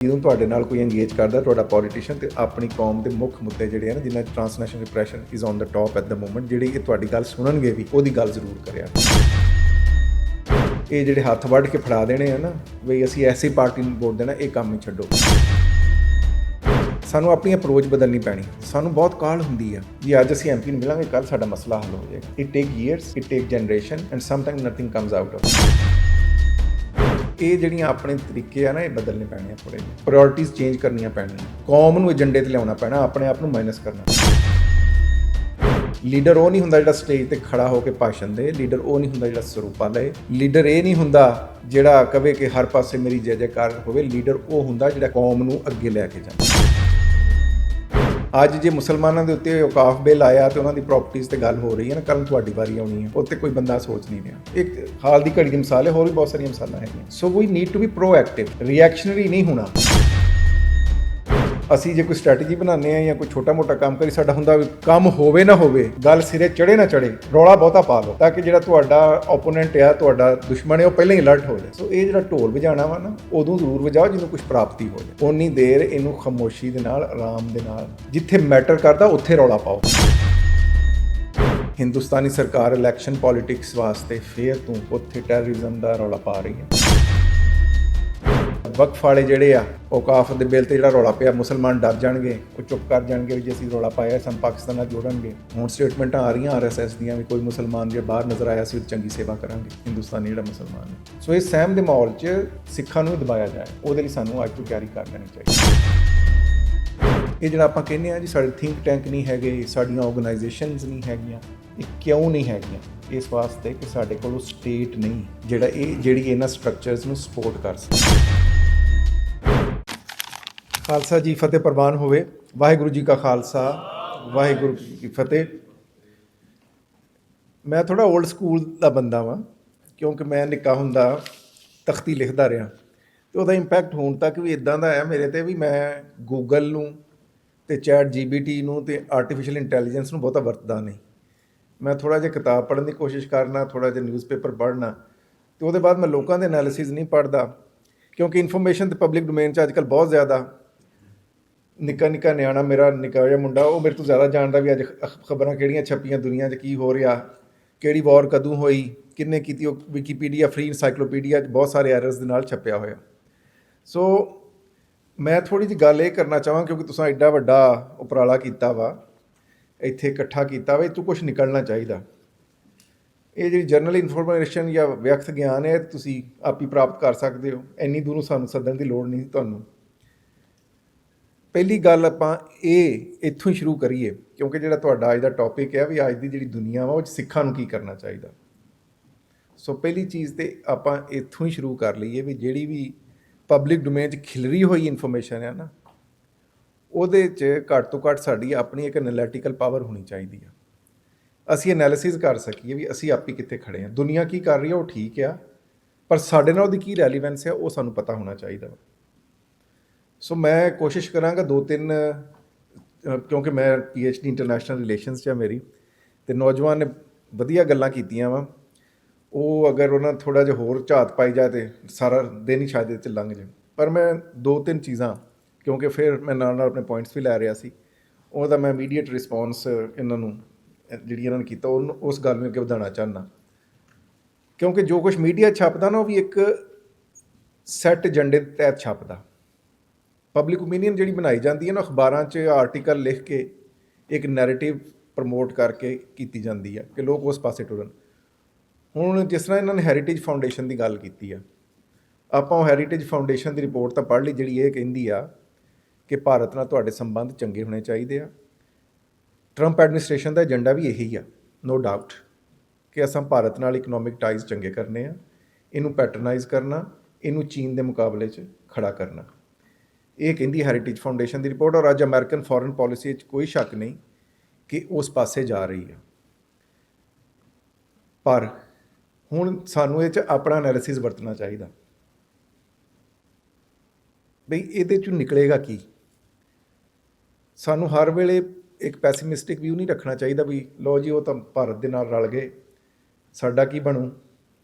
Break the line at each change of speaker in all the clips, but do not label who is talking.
ਜਦੋਂ ਤੁਹਾਡੇ ਨਾਲ ਕੋਈ ਇੰਗੇਜ ਕਰਦਾ ਤੁਹਾਡਾ ਪੋਲੀਟੀਸ਼ੀਅਨ ਤੇ ਆਪਣੀ ਕੌਮ ਦੇ ਮੁੱਖ ਮੁੱਦੇ ਜਿਹੜੇ ਆ ਨਾ ਜਿਨ੍ਹਾਂ 'ਚ transnational repression is on the top at the moment, ਜਿਹੜੀ ਇਹ ਤੁਹਾਡੀ ਗੱਲ ਸੁਣਨਗੇ ਵੀ ਉਹਦੀ ਗੱਲ ਜ਼ਰੂਰ ਕਰਿਆ। ਇਹ ਜਿਹੜੇ ਹੱਥ ਵੱਢ ਕੇ ਫੜਾ ਦੇਣੇ ਆ ਨਾ ਵੀ ਅਸੀਂ ਐਸੀ ਪਾਰਟੀ ਨੂੰ ਵੋਟ ਦੇਣਾ, ਇਹ ਕੰਮ ਹੀ ਛੱਡੋ। ਸਾਨੂੰ ਆਪਣੀ ਅਪਰੋਚ ਬਦਲਣੀ ਪੈਣੀ। ਸਾਨੂੰ ਬਹੁਤ ਕਾਹਲ ਹੁੰਦੀ ਆ ਜੀ ਅੱਜ ਅਸੀਂ ਐਮਪੀ ਨੂੰ ਮਿਲਾਂਗੇ, ਕੱਲ੍ਹ ਸਾਡਾ ਮਸਲਾ ਹੱਲ ਹੋ ਜਾਏਗਾ। It take years, it take generation and sometime nothing comes out of. ਇਹ ਜਿਹੜੀਆਂ ਆਪਣੇ ਤਰੀਕੇ ਆ ਨਾ, ਇਹ ਬਦਲਣੇ ਪੈਣੇ ਆ। ਥੋੜ੍ਹੇ ਜਿਹੇ ਪ੍ਰਾਇੋਰਟੀਜ਼ ਚੇਂਜ ਕਰਨੀਆਂ ਪੈਣੀਆਂ। ਕੌਮ ਨੂੰ ਏਜੰਡੇ 'ਤੇ ਲਿਆਉਣਾ ਪੈਣਾ, ਆਪਣੇ ਆਪ ਨੂੰ ਮਾਈਨਸ ਕਰਨਾ। ਲੀਡਰ ਉਹ ਨਹੀਂ ਹੁੰਦਾ ਜਿਹੜਾ ਸਟੇਜ ਤੇ ਖੜਾ ਹੋ ਕੇ ਭਾਸ਼ਣ ਦੇ। ਲੀਡਰ ਉਹ ਨਹੀਂ ਹੁੰਦਾ ਜਿਹੜਾ ਸਰੂਪਾ ਲਏ। ਲੀਡਰ ਇਹ ਨਹੀਂ ਹੁੰਦਾ ਜਿਹੜਾ ਕਵੇ ਕਿ ਹਰ ਪਾਸੇ ਮੇਰੀ ਜੈ ਜੈਕਾਰ ਹੋਵੇ। ਲੀਡਰ ਉਹ ਹੁੰਦਾ ਜਿਹੜਾ ਕੌਮ ਨੂੰ ਅੱਗੇ ਲੈ ਕੇ ਜਾਂਦਾ। ਅੱਜ ਜੇ ਮੁਸਲਮਾਨਾਂ ਦੇ ਉੱਤੇ ਔਕਾਫ ਬਿੱਲ ਆਇਆ ਤੇ ਉਹਨਾਂ ਦੀ ਪ੍ਰਾਪਰਟੀਜ਼ ਤੇ ਗੱਲ ਹੋ ਰਹੀ ਹੈ ਨਾ, ਕੱਲ੍ਹ ਤੁਹਾਡੀ ਵਾਰੀ ਆਉਣੀ ਹੈ, ਉੱਤੇ ਕੋਈ ਬੰਦਾ ਸੋਚ ਨਹੀਂ ਰਿਹਾ। ਇੱਕ ਹਾਲ ਦੀ ਘੜੀ ਦੀ ਮਿਸਾਲ ਹੈ, ਹੋਰ ਵੀ ਬਹੁਤ ਸਾਰੀਆਂ ਮਿਸਾਲਾਂ ਹੈਗੀਆਂ। So we need to be proactive, reactionary ਨਹੀਂ ਹੋਣਾ। ਅਸੀਂ ਜੇ ਕੋਈ ਸਟ੍ਰੈਟਜੀ ਬਣਾਉਂਦੇ ਆ ਜਾਂ ਕੋਈ ਛੋਟਾ ਮੋਟਾ ਕੰਮ ਕਰੀ, ਸਾਡਾ ਹੁੰਦਾ ਵੀ ਕੰਮ ਹੋਵੇ ਨਾ ਹੋਵੇ, ਗੱਲ ਸਿਰੇ ਚੜੇ ਨਾ ਚੜੇ, ਰੌਲਾ ਬਹੁਤਾ ਪਾ ਲਓ ਤਾਂ ਕਿ ਜਿਹੜਾ ਤੁਹਾਡਾ ਓਪੋਨੈਂਟ ਆ, ਤੁਹਾਡਾ ਦੁਸ਼ਮਣ ਹੈ, ਉਹ ਪਹਿਲਾਂ ਹੀ ਅਲਰਟ ਹੋ ਜਾਏ। ਸੋ ਇਹ ਜਿਹੜਾ ਢੋਲ ਵਜਾਉਣਾ ਵਾ ਨਾ, ਉਦੋਂ ਜ਼ਰੂਰ ਵਜਾਓ ਜਦੋਂ ਕੁਝ ਪ੍ਰਾਪਤੀ ਹੋ ਜਾਏ। ਉਨੀ ਦੇਰ ਇਹਨੂੰ ਖਾਮੋਸ਼ੀ ਦੇ ਨਾਲ, ਆਰਾਮ ਦੇ ਨਾਲ, ਜਿੱਥੇ ਮੈਟਰ ਕਰਦਾ ਉੱਥੇ ਰੌਲਾ ਪਾਓ। ਹਿੰਦੁਸਤਾਨੀ ਸਰਕਾਰ ਇਲੈਕਸ਼ਨ ਪੋਲਿਟਿਕਸ ਵਾਸਤੇ ਫੇਰ ਤੋਂ ਉੱਥੇ ਟੈਰਰਿਜ਼ਮ ਦਾ ਰੌਲਾ ਪਾ ਰਹੀ ਹੈ। ਵਕਫ ਵਾਲੇ ਜਿਹੜੇ ਆ, ਔਕਾਫ ਦੇ ਬਿੱਲ ਤੇ ਜਿਹੜਾ ਰੌਲਾ ਪਿਆ, ਮੁਸਲਮਾਨ ਡਰ ਜਾਣਗੇ, ਉਹ ਚੁੱਪ ਕਰ ਜਾਣਗੇ ਵੀ ਜੇ ਅਸੀਂ ਰੌਲਾ ਪਾਇਆ ਸਾਨੂੰ ਪਾਕਿਸਤਾਨ ਨਾਲ ਜੋੜਨਗੇ। ਹੁਣ ਸਟੇਟਮੈਂਟਾਂ ਆ ਰਹੀਆਂ RSS ਦੀਆਂ ਵੀ ਕੋਈ ਮੁਸਲਮਾਨ ਜੇ ਬਾਹਰ ਨਜ਼ਰ ਆਇਆ ਸੀ, ਉਹ ਚੰਗੀ ਸੇਵਾ ਕਰਾਂਗੇ, ਹਿੰਦੁਸਤਾਨੀ ਜਿਹੜਾ ਮੁਸਲਮਾਨ ਹੈ। ਸੋ ਇਸ ਸਹਿਮ ਦੇ ਮਾਹੌਲ 'ਚ ਸਿੱਖਾਂ ਨੂੰ ਦਬਾਇਆ ਜਾਏ, ਉਹਦੇ ਲਈ ਸਾਨੂੰ ਅੱਜ ਤੋਂ ਤਿਆਰੀ ਕਰ ਲੈਣੀ ਚਾਹੀਦੀ। ਇਹ ਜਿਹੜਾ ਆਪਾਂ ਕਹਿੰਦੇ ਆ ਜੀ ਸਾਡੇ ਥਿੰਕ ਟੈਂਕ ਨਹੀਂ ਹੈਗੇ, ਸਾਡੀਆਂ ਆਰਗੇਨਾਈਜੇਸ਼ਨਸ ਨਹੀਂ ਹੈਗੀਆਂ, ਇਹ ਕਿਉਂ ਨਹੀਂ ਹੈਗੀਆਂ? ਇਸ ਵਾਸਤੇ ਕਿ ਸਾਡੇ ਕੋਲ ਉਹ ਸਟੇਟ ਨਹੀਂ ਜਿਹੜੀ ਇਹਨਾਂ ਸਟਰਕਚਰਸ ਨੂੰ ਸਪੋਰਟ ਕਰ ਸਕੇ। ਖਾਲਸਾ ਜੀ ਫਤਿਹ ਪ੍ਰਵਾਨ ਹੋਵੇ। ਵਾਹਿਗੁਰੂ ਜੀ ਕਾ ਖਾਲਸਾ, ਵਾਹਿਗੁਰੂ ਜੀ ਕੀ ਫਤਿਹ। ਮੈਂ ਥੋੜ੍ਹਾ ਓਲਡ ਸਕੂਲ ਦਾ ਬੰਦਾ ਵਾਂ, ਕਿਉਂਕਿ ਮੈਂ ਨਿੱਕਾ ਹੁੰਦਾ ਤਖਤੀ ਲਿਖਦਾ ਰਿਹਾ ਅਤੇ ਉਹਦਾ ਇੰਪੈਕਟ ਹੁਣ ਤੱਕ ਵੀ ਇੱਦਾਂ ਦਾ ਹੈ ਮੇਰੇ 'ਤੇ ਵੀ ਮੈਂ ਗੂਗਲ ਨੂੰ ਅਤੇ ChatGPT ਨੂੰ ਅਤੇ ਆਰਟੀਫਿਸ਼ੀਅਲ ਇੰਟੈਲੀਜੈਂਸ ਨੂੰ ਬਹੁਤਾ ਵਰਤਦਾ ਨਹੀਂ। ਮੈਂ ਥੋੜ੍ਹਾ ਜਿਹਾ ਕਿਤਾਬ ਪੜ੍ਹਨ ਦੀ ਕੋਸ਼ਿਸ਼ ਕਰਨਾ, ਥੋੜ੍ਹਾ ਜਿਹਾ ਨਿਊਜ਼ਪੇਪਰ ਪੜ੍ਹਨਾ, ਅਤੇ ਉਹਦੇ ਬਾਅਦ ਮੈਂ ਲੋਕਾਂ ਦੇ ਐਨਾਲਿਸਿਸ ਨਹੀਂ ਪੜ੍ਹਦਾ, ਕਿਉਂਕਿ ਇਨਫੋਰਮੇਸ਼ਨ ਤਾਂ ਪਬਲਿਕ ਡੋਮੇਨ 'ਚ ਅੱਜ ਕੱਲ੍ਹ ਬਹੁਤ ਜ਼ਿਆਦਾ। ਨਿੱਕਾ ਨਿਆਣਾ, ਮੇਰਾ ਨਿੱਕਾ ਜਿਹਾ ਮੁੰਡਾ, ਉਹ ਮੇਰੇ ਤੋਂ ਜ਼ਿਆਦਾ ਜਾਣਦਾ ਵੀ ਅੱਜ ਖਬਰਾਂ ਕਿਹੜੀਆਂ ਛਪੀਆਂ, ਦੁਨੀਆ 'ਚ ਕੀ ਹੋ ਰਿਹਾ, ਕਿਹੜੀ ਵਾਰ ਕਦੋਂ ਹੋਈ, ਕਿਹਨੇ ਕੀਤੀ। ਉਹ ਵਿਕੀਪੀਡੀਆ, ਫ੍ਰੀ ਇਨਸਾਈਕਲੋਪੀਡੀਆ 'ਚ ਬਹੁਤ ਸਾਰੇ ਐਰਰਸ ਦੇ ਨਾਲ ਛਪਿਆ ਹੋਇਆ। ਸੋ ਮੈਂ ਥੋੜ੍ਹੀ ਜਿਹੀ ਗੱਲ ਇਹ ਕਰਨਾ ਚਾਹਾਂ, ਕਿਉਂਕਿ ਤੁਸੀਂ ਐਡਾ ਵੱਡਾ ਉਪਰਾਲਾ ਕੀਤਾ ਵਾ, ਇੱਥੇ ਇਕੱਠਾ ਕੀਤਾ ਵਾ, ਇਹ ਤੋਂ ਕੁਛ ਨਿਕਲਣਾ ਚਾਹੀਦਾ। ਇਹ ਜਿਹੜੀ ਜਰਨਲ ਇਨਫੋਰਮੇਸ਼ਨ ਜਾਂ ਵਿਅਕਤ ਗਿਆਨ ਹੈ, ਤੁਸੀਂ ਆਪ ਹੀ ਪ੍ਰਾਪਤ ਕਰ ਸਕਦੇ ਹੋ। ਇੰਨੀ ਦੂਰੋਂ ਸਾਨੂੰ ਸੱਦਣ ਦੀ ਲੋੜ ਨਹੀਂ ਤੁਹਾਨੂੰ। ਪਹਿਲੀ ਗੱਲ ਆਪਾਂ ਇੱਥੋਂ ਹੀ ਸ਼ੁਰੂ ਕਰੀਏ, ਕਿਉਂਕਿ ਜਿਹੜਾ ਤੁਹਾਡਾ ਅੱਜ ਦਾ ਟੌਪਿਕ ਹੈ ਵੀ ਅੱਜ ਦੀ ਜਿਹੜੀ ਦੁਨੀਆ ਵਾ ਉਹ 'ਚ ਸਿੱਖਾਂ ਨੂੰ ਕੀ ਕਰਨਾ ਚਾਹੀਦਾ। ਸੋ ਪਹਿਲੀ ਚੀਜ਼ ਤੇ ਆਪਾਂ ਇੱਥੋਂ ਹੀ ਸ਼ੁਰੂ ਕਰ ਲਈਏ ਵੀ ਜਿਹੜੀ ਵੀ ਪਬਲਿਕ ਡੋਮੇਨ 'ਚ ਖਿਲਰੀ ਹੋਈ ਇਨਫੋਰਮੇਸ਼ਨ ਹੈ ਨਾ, ਉਹਦੇ 'ਚ ਘੱਟ ਤੋਂ ਘੱਟ ਸਾਡੀ ਆਪਣੀ ਇੱਕ ਐਨਾਲਿਟੀਕਲ ਪਾਵਰ ਹੋਣੀ ਚਾਹੀਦੀ ਆ। ਅਸੀਂ ਐਨਾਲਿਸਿਸ ਕਰ ਸਕੀਏ ਵੀ ਅਸੀਂ ਆਪੀ ਕਿੱਥੇ ਖੜ੍ਹੇ ਹਾਂ, ਦੁਨੀਆ ਕੀ ਕਰ ਰਹੀ ਹੈ ਉਹ ਠੀਕ ਆ, ਪਰ ਸਾਡੇ ਨਾਲ ਉਹਦੀ ਕੀ ਰੈਲੀਵੈਂਸ ਹੈ ਉਹ ਸਾਨੂੰ ਪਤਾ ਹੋਣਾ ਚਾਹੀਦਾ ਵਾ। ਸੋ ਮੈਂ ਕੋਸ਼ਿਸ਼ ਕਰਾਂਗਾ 2-3, ਕਿਉਂਕਿ ਮੈਂ PhD ਇੰਟਰਨੈਸ਼ਨਲ ਰਿਲੇਸ਼ਨਸ 'ਚ ਆ ਮੇਰੀ, ਅਤੇ ਨੌਜਵਾਨ ਨੇ ਵਧੀਆ ਗੱਲਾਂ ਕੀਤੀਆਂ ਵਾ। ਉਹ ਅਗਰ ਉਹਨਾਂ ਥੋੜ੍ਹਾ ਜਿਹਾ ਹੋਰ ਝਾਤ ਪਾਈ ਜਾਏ ਤਾਂ ਸਾਰਾ ਦਿਨ ਹੀ ਸ਼ਾਇਦ ਇਹਦੇ 'ਚ ਲੰਘ ਜਾਏ। ਪਰ ਮੈਂ 2-3 ਚੀਜ਼ਾਂ, ਕਿਉਂਕਿ ਫਿਰ ਮੈਂ ਨਾਲ ਆਪਣੇ ਪੁਆਇੰਟਸ ਵੀ ਲੈ ਰਿਹਾ ਸੀ, ਉਹਦਾ ਮੈਂ ਇਮੀਡੀਏਟ ਰਿਸਪੌਂਸ ਇਹਨਾਂ ਨੂੰ ਜਿਹੜੀ ਇਹਨਾਂ ਨੇ ਕੀਤਾ ਉਹਨੂੰ, ਉਸ ਗੱਲ ਨੂੰ ਅੱਗੇ ਵਧਾਉਣਾ ਚਾਹੁੰਦਾ। ਕਿਉਂਕਿ ਜੋ ਕੁਛ ਮੀਡੀਆ ਛਪਦਾ ਨਾ, ਉਹ ਵੀ ਇੱਕ ਸੈੱਟ ਏਜੰਡੇ ਦੇ ਤਹਿਤ ਛਪਦਾ। ਪਬਲਿਕ ਓਪੀਨੀਅਨ ਜਿਹੜੀ ਬਣਾਈ ਜਾਂਦੀ ਹੈ ਨਾ, ਅਖਬਾਰਾਂ 'ਚ ਆਰਟੀਕਲ ਲਿਖ ਕੇ ਇੱਕ ਨੈਰੇਟਿਵ ਪ੍ਰਮੋਟ ਕਰਕੇ ਕੀਤੀ ਜਾਂਦੀ ਹੈ ਕਿ ਲੋਕ ਉਸ ਪਾਸੇ ਟੁਰਨ। ਹੁਣ ਜਿਸ ਤਰ੍ਹਾਂ ਇਹਨਾਂ ਨੇ ਹੈਰੀਟੇਜ ਫਾਊਂਡੇਸ਼ਨ ਦੀ ਗੱਲ ਕੀਤੀ ਆ, ਆਪਾਂ ਉਹ ਹੈਰੀਟੇਜ ਫਾਊਂਡੇਸ਼ਨ ਦੀ ਰਿਪੋਰਟ ਤਾਂ ਪੜ੍ਹ ਲਈ, ਜਿਹੜੀ ਇਹ ਕਹਿੰਦੀ ਆ ਕਿ ਭਾਰਤ ਨਾਲ ਤੁਹਾਡੇ ਸੰਬੰਧ ਚੰਗੇ ਹੋਣੇ ਚਾਹੀਦੇ ਆ। ਟਰੰਪ ਐਡਮਿਨਿਸਟ੍ਰੇਸ਼ਨ ਦਾ ਏਜੰਡਾ ਵੀ ਇਹੀ ਆ, ਨੋ ਡਾਊਟ, ਕਿ ਅਸਾਂ ਭਾਰਤ ਨਾਲ ਇਕਨੋਮਿਕ ਟਾਈਜ਼ ਚੰਗੇ ਕਰਨੇ ਆ, ਇਹਨੂੰ ਪੈਟਰਨਾਈਜ਼ ਕਰਨਾ, ਇਹਨੂੰ ਚੀਨ ਦੇ ਮੁਕਾਬਲੇ 'ਚ ਖੜਾ ਕਰਨਾ। ਇਹ ਕਹਿੰਦੀ ਹੈਰੀਟੇਜ ਫਾਊਂਡੇਸ਼ਨ ਦੀ ਰਿਪੋਰਟ। ਔਰ ਅੱਜ ਅਮਰੀਕਨ ਫੋਰਨ ਪਾਲਿਸੀ 'ਚ ਕੋਈ ਸ਼ੱਕ ਨਹੀਂ ਕਿ ਉਸ ਪਾਸੇ ਜਾ ਰਹੀ ਹੈ। ਪਰ ਹੁਣ ਸਾਨੂੰ ਇਹ 'ਚ ਆਪਣਾ ਐਨਾਲਿਸਿਸ ਵਰਤਣਾ ਚਾਹੀਦਾ ਬਈ ਇਹਦੇ 'ਚੋਂ ਨਿਕਲੇਗਾ ਕੀ। ਸਾਨੂੰ ਹਰ ਵੇਲੇ ਇੱਕ ਪੈਸੀਮਿਸਟਿਕ ਵਿਊ ਨਹੀਂ ਰੱਖਣਾ ਚਾਹੀਦਾ ਵੀ ਲਓ ਜੀ ਉਹ ਤਾਂ ਭਾਰਤ ਦੇ ਨਾਲ ਰਲ ਗਏ, ਸਾਡਾ ਕੀ ਬਣੂ,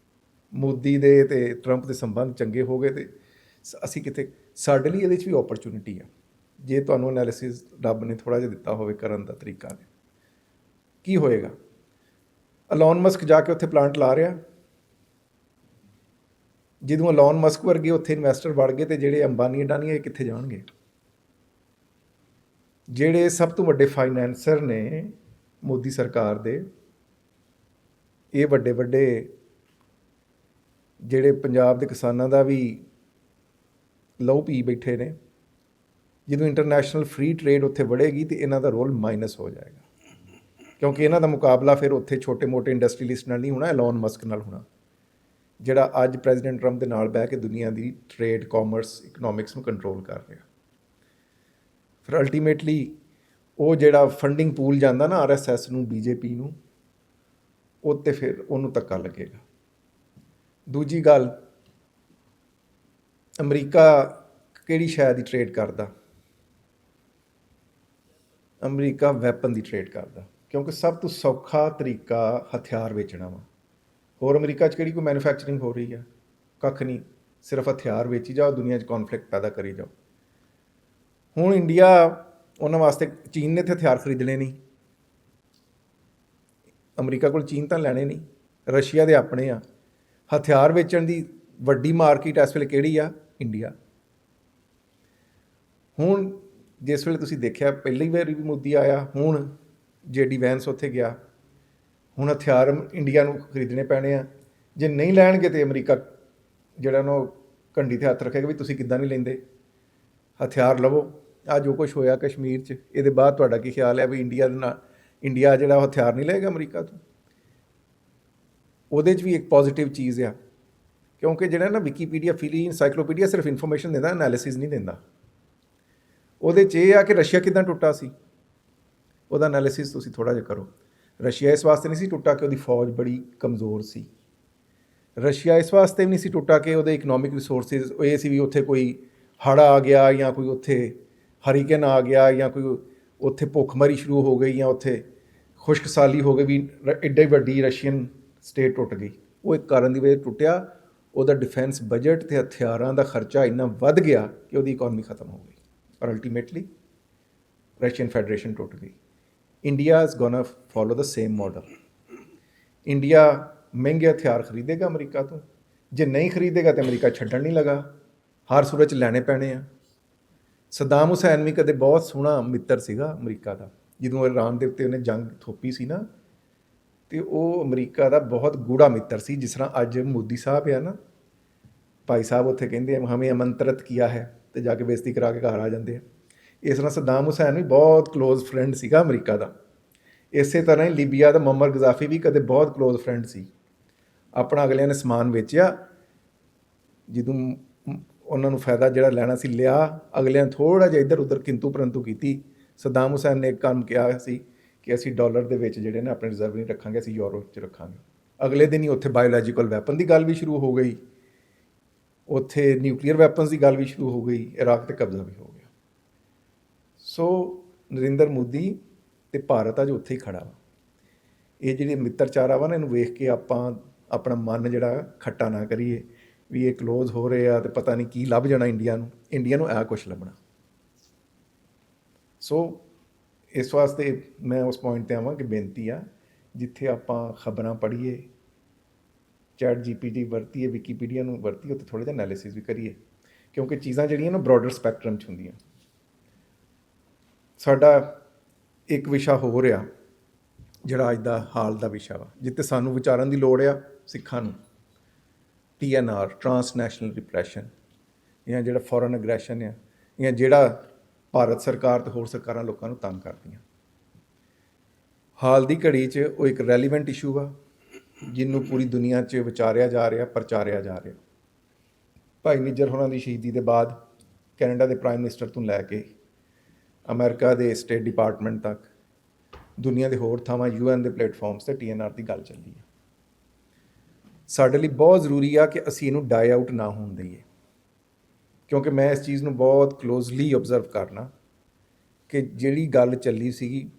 ਮੋਦੀ ਦੇ ਅਤੇ ਟਰੰਪ ਦੇ ਸੰਬੰਧ ਚੰਗੇ ਹੋ ਗਏ ਅਤੇ ਅਸੀਂ ਕਿਤੇ ਸਾਡੇ ਲਈ ਇਹਦੇ 'ਚ ਵੀ ਓਪਰਚੁਨਿਟੀ ਆ ਜੇ ਤੁਹਾਨੂੰ ਐਨਾਲਿਸਿਸ ਰੱਬ ਨੇ ਥੋੜ੍ਹਾ ਜਿਹਾ ਦਿੱਤਾ ਹੋਵੇ ਕਰਨ ਦਾ ਤਰੀਕਾ। ਕੀ ਹੋਏਗਾ? ਅਲੋਨ ਮਸਕ ਜਾ ਕੇ ਉੱਥੇ ਪਲਾਂਟ ਲਾ ਰਿਹਾ, ਜਦੋਂ ਅਲੋਨ ਮਸਕ ਵਰਗੇ ਉੱਥੇ ਇਨਵੈਸਟਰ ਵੜ ਗਏ ਤੇ ਜਿਹੜੇ ਅੰਬਾਨੀ ਅਡਾਨੀ ਇਹ ਕਿੱਥੇ ਜਾਣਗੇ? ਜਿਹੜੇ ਸਭ ਤੋਂ ਵੱਡੇ ਫਾਈਨੈਂਸਰ ਨੇ ਮੋਦੀ ਸਰਕਾਰ ਦੇ, ਇਹ ਵੱਡੇ ਵੱਡੇ ਜਿਹੜੇ ਪੰਜਾਬ ਦੇ ਕਿਸਾਨਾਂ ਦਾ ਵੀ ਲਹੂ ਪੀ ਬੈਠੇ ਨੇ, ਜਦੋਂ ਇੰਟਰਨੈਸ਼ਨਲ ਫ੍ਰੀ ਟ੍ਰੇਡ ਉੱਥੇ ਵੜੇਗੀ ਤੇ ਇਹਨਾਂ ਦਾ ਰੋਲ ਮਾਈਨਸ ਹੋ ਜਾਏਗਾ, ਕਿਉਂਕਿ ਇਹਨਾਂ ਦਾ ਮੁਕਾਬਲਾ ਫਿਰ ਉੱਥੇ ਛੋਟੇ ਮੋਟੇ ਇੰਡਸਟਰੀਲਿਸਟ ਨਾਲ ਨਹੀਂ ਹੋਣਾ, ਐਲੋਨ ਮਸਕ ਨਾਲ ਹੋਣਾ, ਜਿਹੜਾ ਅੱਜ ਪ੍ਰੈਜ਼ੀਡੈਂਟ ਟਰੰਪ ਦੇ ਨਾਲ ਬਹਿ ਕੇ ਦੁਨੀਆ ਦੀ ਟ੍ਰੇਡ, ਕਾਮਰਸ, ਇਕਨੋਮਿਕਸ ਨੂੰ ਕੰਟਰੋਲ ਕਰ ਰਿਹਾ। ਫਿਰ ਅਲਟੀਮੇਟਲੀ ਉਹ ਜਿਹੜਾ ਫੰਡਿੰਗ ਪੂਲ ਜਾਂਦਾ ਨਾ RSS ਨੂੰ, BJP ਨੂੰ, ਉਹ 'ਤੇ ਫਿਰ ਉਹਨੂੰ ਧੱਕਾ ਲੱਗੇਗਾ। ਦੂਜੀ ਗੱਲ, ਅਮਰੀਕਾ ਕਿਹੜੀ ਸ਼ੈ ਦੀ ਟ੍ਰੇਡ ਕਰਦਾ? ਅਮਰੀਕਾ ਵੈਪਨ ਦੀ ਟ੍ਰੇਡ ਕਰਦਾ, ਕਿਉਂਕਿ ਸਭ ਤੋਂ ਸੌਖਾ ਤਰੀਕਾ ਹਥਿਆਰ ਵੇਚਣਾ ਵਾ। ਹੋਰ ਅਮਰੀਕਾ 'ਚ ਕਿਹੜੀ ਕੋਈ ਮੈਨੂਫੈਕਚਰਿੰਗ ਹੋ ਰਹੀ ਆ? ਕੱਖ ਨਹੀਂ, ਸਿਰਫ ਹਥਿਆਰ ਵੇਚੀ ਜਾਓ, ਦੁਨੀਆ 'ਚ ਕੌਨਫਲਿਕਟ ਪੈਦਾ ਕਰੀ ਜਾਓ। ਹੁਣ ਇੰਡੀਆ, ਉਹਨਾਂ ਵਾਸਤੇ ਚੀਨ ਨੇ ਤਾਂ ਹਥਿਆਰ ਖਰੀਦਣੇ ਨਹੀਂ, ਅਮਰੀਕਾ ਕੋਲ ਚੀਨ ਤਾਂ ਲੈਣੇ ਨਹੀਂ, ਰਸ਼ੀਆ ਦੇ ਆਪਣੇ ਆ। ਹਥਿਆਰ ਵੇਚਣ ਦੀ ਵੱਡੀ ਮਾਰਕੀਟ ਇਸ ਵੇਲੇ ਕਿਹੜੀ ਆ? ਇੰਡੀਆ। ਹੁਣ ਜਿਸ ਵੇਲੇ ਤੁਸੀਂ ਦੇਖਿਆ ਪਹਿਲੀ ਵਾਰੀ ਵੀ ਮੋਦੀ ਆਇਆ, ਹੁਣ JD ਵੈਂਸ ਉੱਥੇ ਗਿਆ, ਹੁਣ ਹਥਿਆਰ ਇੰਡੀਆ ਨੂੰ ਖਰੀਦਣੇ ਪੈਣੇ ਆ। ਜੇ ਨਹੀਂ ਲੈਣਗੇ ਤਾਂ ਅਮਰੀਕਾ ਜਿਹੜਾ ਉਹਨੂੰ ਘੰਡੀ 'ਤੇ ਹੱਥ ਰੱਖੇਗਾ ਵੀ ਤੁਸੀਂ ਕਿੱਦਾਂ ਨਹੀਂ ਲੈਂਦੇ, ਹਥਿਆਰ ਲਵੋ। ਆਹ ਜੋ ਕੁਛ ਹੋਇਆ ਕਸ਼ਮੀਰ 'ਚ, ਇਹਦੇ ਬਾਅਦ ਤੁਹਾਡਾ ਕੀ ਖਿਆਲ ਹੈ ਵੀ ਇੰਡੀਆ ਦੇ ਨਾਲ, ਇੰਡੀਆ ਜਿਹੜਾ ਉਹ ਹਥਿਆਰ ਨਹੀਂ ਲਏਗਾ ਅਮਰੀਕਾ ਤੋਂ? ਉਹਦੇ 'ਚ ਵੀ ਇੱਕ ਪੋਜ਼ੀਟਿਵ ਚੀਜ਼ ਆ, ਕਿਉਂਕਿ ਜਿਹੜਾ ਨਾ ਵਿਕੀਪੀਡੀਆ, ਫਿਲੀ ਇਨਸਾਈਕਲੋਪੀਡੀਆ ਸਿਰਫ ਇਨਫੋਰਮੇਸ਼ਨ ਦਿੰਦਾ, ਐਨਾਲਿਸਿਸ ਨਹੀਂ ਦਿੰਦਾ। ਉਹਦੇ 'ਚ ਇਹ ਆ ਕਿ ਰਸ਼ੀਆ ਕਿੱਦਾਂ ਟੁੱਟਾ ਸੀ, ਉਹਦਾ ਐਨਾਲਿਸਿਸ ਤੁਸੀਂ ਥੋੜ੍ਹਾ ਜਿਹਾ ਕਰੋ। ਰਸ਼ੀਆ ਇਸ ਵਾਸਤੇ ਨਹੀਂ ਸੀ ਟੁੱਟਾ ਕਿ ਉਹਦੀ ਫੌਜ ਬੜੀ ਕਮਜ਼ੋਰ ਸੀ, ਰਸ਼ੀਆ ਇਸ ਵਾਸਤੇ ਵੀ ਨਹੀਂ ਸੀ ਟੁੱਟਾ ਕਿ ਉਹਦੇ ਇਕਨੋਮਿਕ ਰਿਸੋਰਸਿਸ ਇਹ ਸੀ ਵੀ ਉੱਥੇ ਕੋਈ ਹੜ੍ਹ ਆ ਗਿਆ, ਜਾਂ ਕੋਈ ਉੱਥੇ ਹਰੀਕੇਨ ਆ ਗਿਆ, ਜਾਂ ਕੋਈ ਉੱਥੇ ਭੁੱਖਮਰੀ ਸ਼ੁਰੂ ਹੋ ਗਈ, ਜਾਂ ਉੱਥੇ ਖੁਸ਼ਕਸਾਲੀ ਹੋ ਗਈ ਵੀ ਐਡੀ ਵੱਡੀ ਰਸ਼ੀਅਨ ਸਟੇਟ ਟੁੱਟ ਗਈ। ਉਹ ਇੱਕ ਕਾਰਨ ਦੀ ਵਜ੍ਹਾ ਟੁੱਟਿਆ, ਉਹਦਾ ਡਿਫੈਂਸ ਬਜਟ ਅਤੇ ਹਥਿਆਰਾਂ ਦਾ ਖਰਚਾ ਇੰਨਾ ਵੱਧ ਗਿਆ ਕਿ ਉਹਦੀ ਇਕਨੋਮੀ ਖਤਮ ਹੋ ਗਈ, ਪਰ ਅਲਟੀਮੇਟਲੀ ਰਸ਼ੀਅਨ ਫੈਡਰੇਸ਼ਨ ਟੁੱਟ ਗਈ। India is ਗੋਨਾ follow the same model. India ਮਹਿੰਗੇ ਹਥਿਆਰ ਖਰੀਦੇਗਾ ਅਮਰੀਕਾ ਤੋਂ, ਜੇ ਨਹੀਂ ਖਰੀਦੇਗਾ ਤਾਂ ਅਮਰੀਕਾ ਛੱਡਣ ਨਹੀਂ ਲੱਗਾ, ਹਰ ਸੂਰਤ 'ਚ ਲੈਣੇ ਪੈਣੇ ਆ। ਸਦਾਮ ਹੁਸੈਨ ਵੀ ਕਦੇ ਬਹੁਤ ਸੋਹਣਾ ਮਿੱਤਰ ਸੀਗਾ ਅਮਰੀਕਾ ਦਾ, ਜਦੋਂ ਇਰਾਨ ਦੇ ਉੱਤੇ ਉਹਨੇ ਜੰਗ ਥੋਪੀ ਸੀ ਨਾ, ਅਤੇ ਉਹ ਅਮਰੀਕਾ ਦਾ ਬਹੁਤ ਗੂੜਾ ਮਿੱਤਰ ਸੀ। ਜਿਸ ਤਰ੍ਹਾਂ ਅੱਜ ਮੋਦੀ ਸਾਹਿਬ ਆ ਨਾ, ਭਾਈ ਸਾਹਿਬ ਉੱਥੇ ਕਹਿੰਦੇ ਆ ਹਮੇ ਆਮੰਤਰਿਤ ਕੀਆ ਹੈ, ਅਤੇ ਜਾ ਕੇ ਬੇਇੱਜ਼ਤੀ ਕਰਾ ਕੇ ਘਰ ਆ ਜਾਂਦੇ ਆ। ਇਸ ਤਰ੍ਹਾਂ ਸਦਾਮ ਹੁਸੈਨ ਵੀ ਬਹੁਤ ਕਲੋਜ਼ ਫਰੈਂਡ ਸੀਗਾ ਅਮਰੀਕਾ ਦਾ। ਇਸੇ ਤਰ੍ਹਾਂ ਹੀ ਲੀਬੀਆ ਦਾ ਮੁਅੰਮਰ ਗਜ਼ਾਫੀ ਵੀ ਕਦੇ ਬਹੁਤ ਕਲੋਜ਼ ਫਰੈਂਡ ਸੀ। ਆਪਣਾ ਅਗਲਿਆਂ ਨੇ ਸਮਾਨ ਵੇਚਿਆ, ਜਦੋਂ ਉਹਨਾਂ ਨੂੰ ਫਾਇਦਾ ਜਿਹੜਾ ਲੈਣਾ ਸੀ ਲਿਆ, ਅਗਲਿਆਂ ਨੇ ਥੋੜ੍ਹਾ ਜਿਹਾ ਇੱਧਰ ਉੱਧਰ ਕਿੰਤੂ ਪਰੰਤੂ ਕੀਤੀ। ਸਦਾਮ ਹੁਸੈਨ ਨੇ ਇੱਕ ਕੰਮ ਕਿਹਾ ਸੀ ਕਿ ਅਸੀਂ ਡਾਲਰ ਦੇ ਵਿੱਚ ਜਿਹੜੇ ਨੇ ਆਪਣੇ ਰਿਜ਼ਰਵ ਨਹੀਂ ਰੱਖਾਂਗੇ, ਅਸੀਂ ਯੂਰੋ 'ਚ ਰੱਖਾਂਗੇ। ਅਗਲੇ ਦਿਨ ਹੀ ਉੱਥੇ ਬਾਇਓਲੋਜੀਕਲ ਵੈਪਨ ਦੀ ਗੱਲ ਵੀ ਸ਼ੁਰੂ ਹੋ ਗਈ, ਉੱਥੇ ਨਿਊਕਲੀਅਰ ਵੈਪਨਸ ਦੀ ਗੱਲ ਵੀ ਸ਼ੁਰੂ ਹੋ ਗਈ, ਇਰਾਕ 'ਤੇ ਕਬਜ਼ਾ ਵੀ ਹੋ ਗਿਆ। ਸੋ ਨਰਿੰਦਰ ਮੋਦੀ ਅਤੇ ਭਾਰਤ ਅੱਜ ਉੱਥੇ ਹੀ ਖੜ੍ਹਾ ਵਾ। ਇਹ ਜਿਹੜੇ ਮਿੱਤਰਚਾਰਾ ਵਾ ਨਾ, ਇਹਨੂੰ ਵੇਖ ਕੇ ਆਪਾਂ ਆਪਣਾ ਮਨ ਜਿਹੜਾ ਖੱਟਾ ਨਾ ਕਰੀਏ ਵੀ ਇਹ ਕਲੋਜ਼ ਹੋ ਰਹੇ ਆ ਅਤੇ ਪਤਾ ਨਹੀਂ ਕੀ ਲੱਭ ਜਾਣਾ ਇੰਡੀਆ ਨੂੰ। ਇੰਡੀਆ ਨੂੰ ਇਹ ਕੁਛ ਲੱਭਣਾ। ਸੋ ਇਸ ਵਾਸਤੇ ਮੈਂ ਉਸ ਪੁਆਇੰਟ 'ਤੇ ਆਵਾਂ ਕਿ ਬੇਨਤੀ ਆ, ਜਿੱਥੇ ਆਪਾਂ ਖਬਰਾਂ ਪੜ੍ਹੀਏ, ChatGPT ਵਰਤੀਏ, ਵਿਕੀਪੀਡੀਆ ਨੂੰ ਵਰਤੀਏ, ਉੱਥੇ ਥੋੜ੍ਹਾ ਜਿਹਾ ਐਨਾਲਿਸਿਸ ਵੀ ਕਰੀਏ, ਕਿਉਂਕਿ ਚੀਜ਼ਾਂ ਜਿਹੜੀਆਂ ਨਾ ਬਰੋਡਰ ਸਪੈਕਟਰਮ 'ਚ ਹੁੰਦੀਆਂ। ਸਾਡਾ ਇੱਕ ਵਿਸ਼ਾ ਹੋ ਰਿਹਾ ਜਿਹੜਾ ਅੱਜ ਦਾ ਹਾਲ ਦਾ ਵਿਸ਼ਾ ਵਾ, ਜਿੱਥੇ ਸਾਨੂੰ ਵਿਚਾਰਨ ਦੀ ਲੋੜ ਆ ਸਿੱਖਾਂ ਨੂੰ। TNR, ਟਰਾਂਸਨੈਸ਼ਨਲ ਰਿਪਰੈਸ਼ਨ, ਜਾਂ ਜਿਹੜਾ ਫੋਰਨ ਅਗਰੈਸ਼ਨ ਆ, ਜਾਂ ਜਿਹੜਾ ਭਾਰਤ ਸਰਕਾਰ ਅਤੇ ਹੋਰ ਸਰਕਾਰਾਂ ਲੋਕਾਂ ਨੂੰ ਤੰਗ ਕਰਦੀਆਂ। ਹਾਲ ਦੀ ਘੜੀ 'ਚ ਉਹ ਇੱਕ ਰੈਲੀਵੈਂਟ ਇਸ਼ੂ ਆ, ਜਿਹਨੂੰ ਪੂਰੀ ਦੁਨੀਆ 'ਚ ਵਿਚਾਰਿਆ ਜਾ ਰਿਹਾ, ਪ੍ਰਚਾਰਿਆ ਜਾ ਰਿਹਾ। ਭਾਈ ਨਿੱਜਰ ਹੋਰਾਂ ਦੀ ਸ਼ਹੀਦੀ ਦੇ ਬਾਅਦ ਕੈਨੇਡਾ ਦੇ ਪ੍ਰਾਈਮ ਮਿਨਿਸਟਰ ਤੋਂ ਲੈ ਕੇ ਅਮਰੀਕਾ ਦੇ ਸਟੇਟ ਡਿਪਾਰਟਮੈਂਟ ਤੱਕ, ਦੁਨੀਆ ਦੇ ਹੋਰ ਥਾਵਾਂ, UN ਦੇ ਪਲੇਟਫਾਰਮਸ 'ਤੇ TNR ਦੀ ਗੱਲ ਚੱਲਦੀ ਹੈ। ਸਾਡੇ ਲਈ ਬਹੁਤ ਜ਼ਰੂਰੀ ਆ ਕਿ ਅਸੀਂ ਇਹਨੂੰ ਡਾਈ ਆਊਟ ਨਾ ਹੋਣ ਦਈਏ, ਕਿਉਂਕਿ ਮੈਂ ਇਸ ਚੀਜ਼ ਨੂੰ ਬਹੁਤ ਕਲੋਜ਼ਲੀ ਓਬਜ਼ਰਵ ਕਰਨਾ ਕਿ ਜਿਹੜੀ ਗੱਲ ਚੱਲੀ ਸੀਗੀ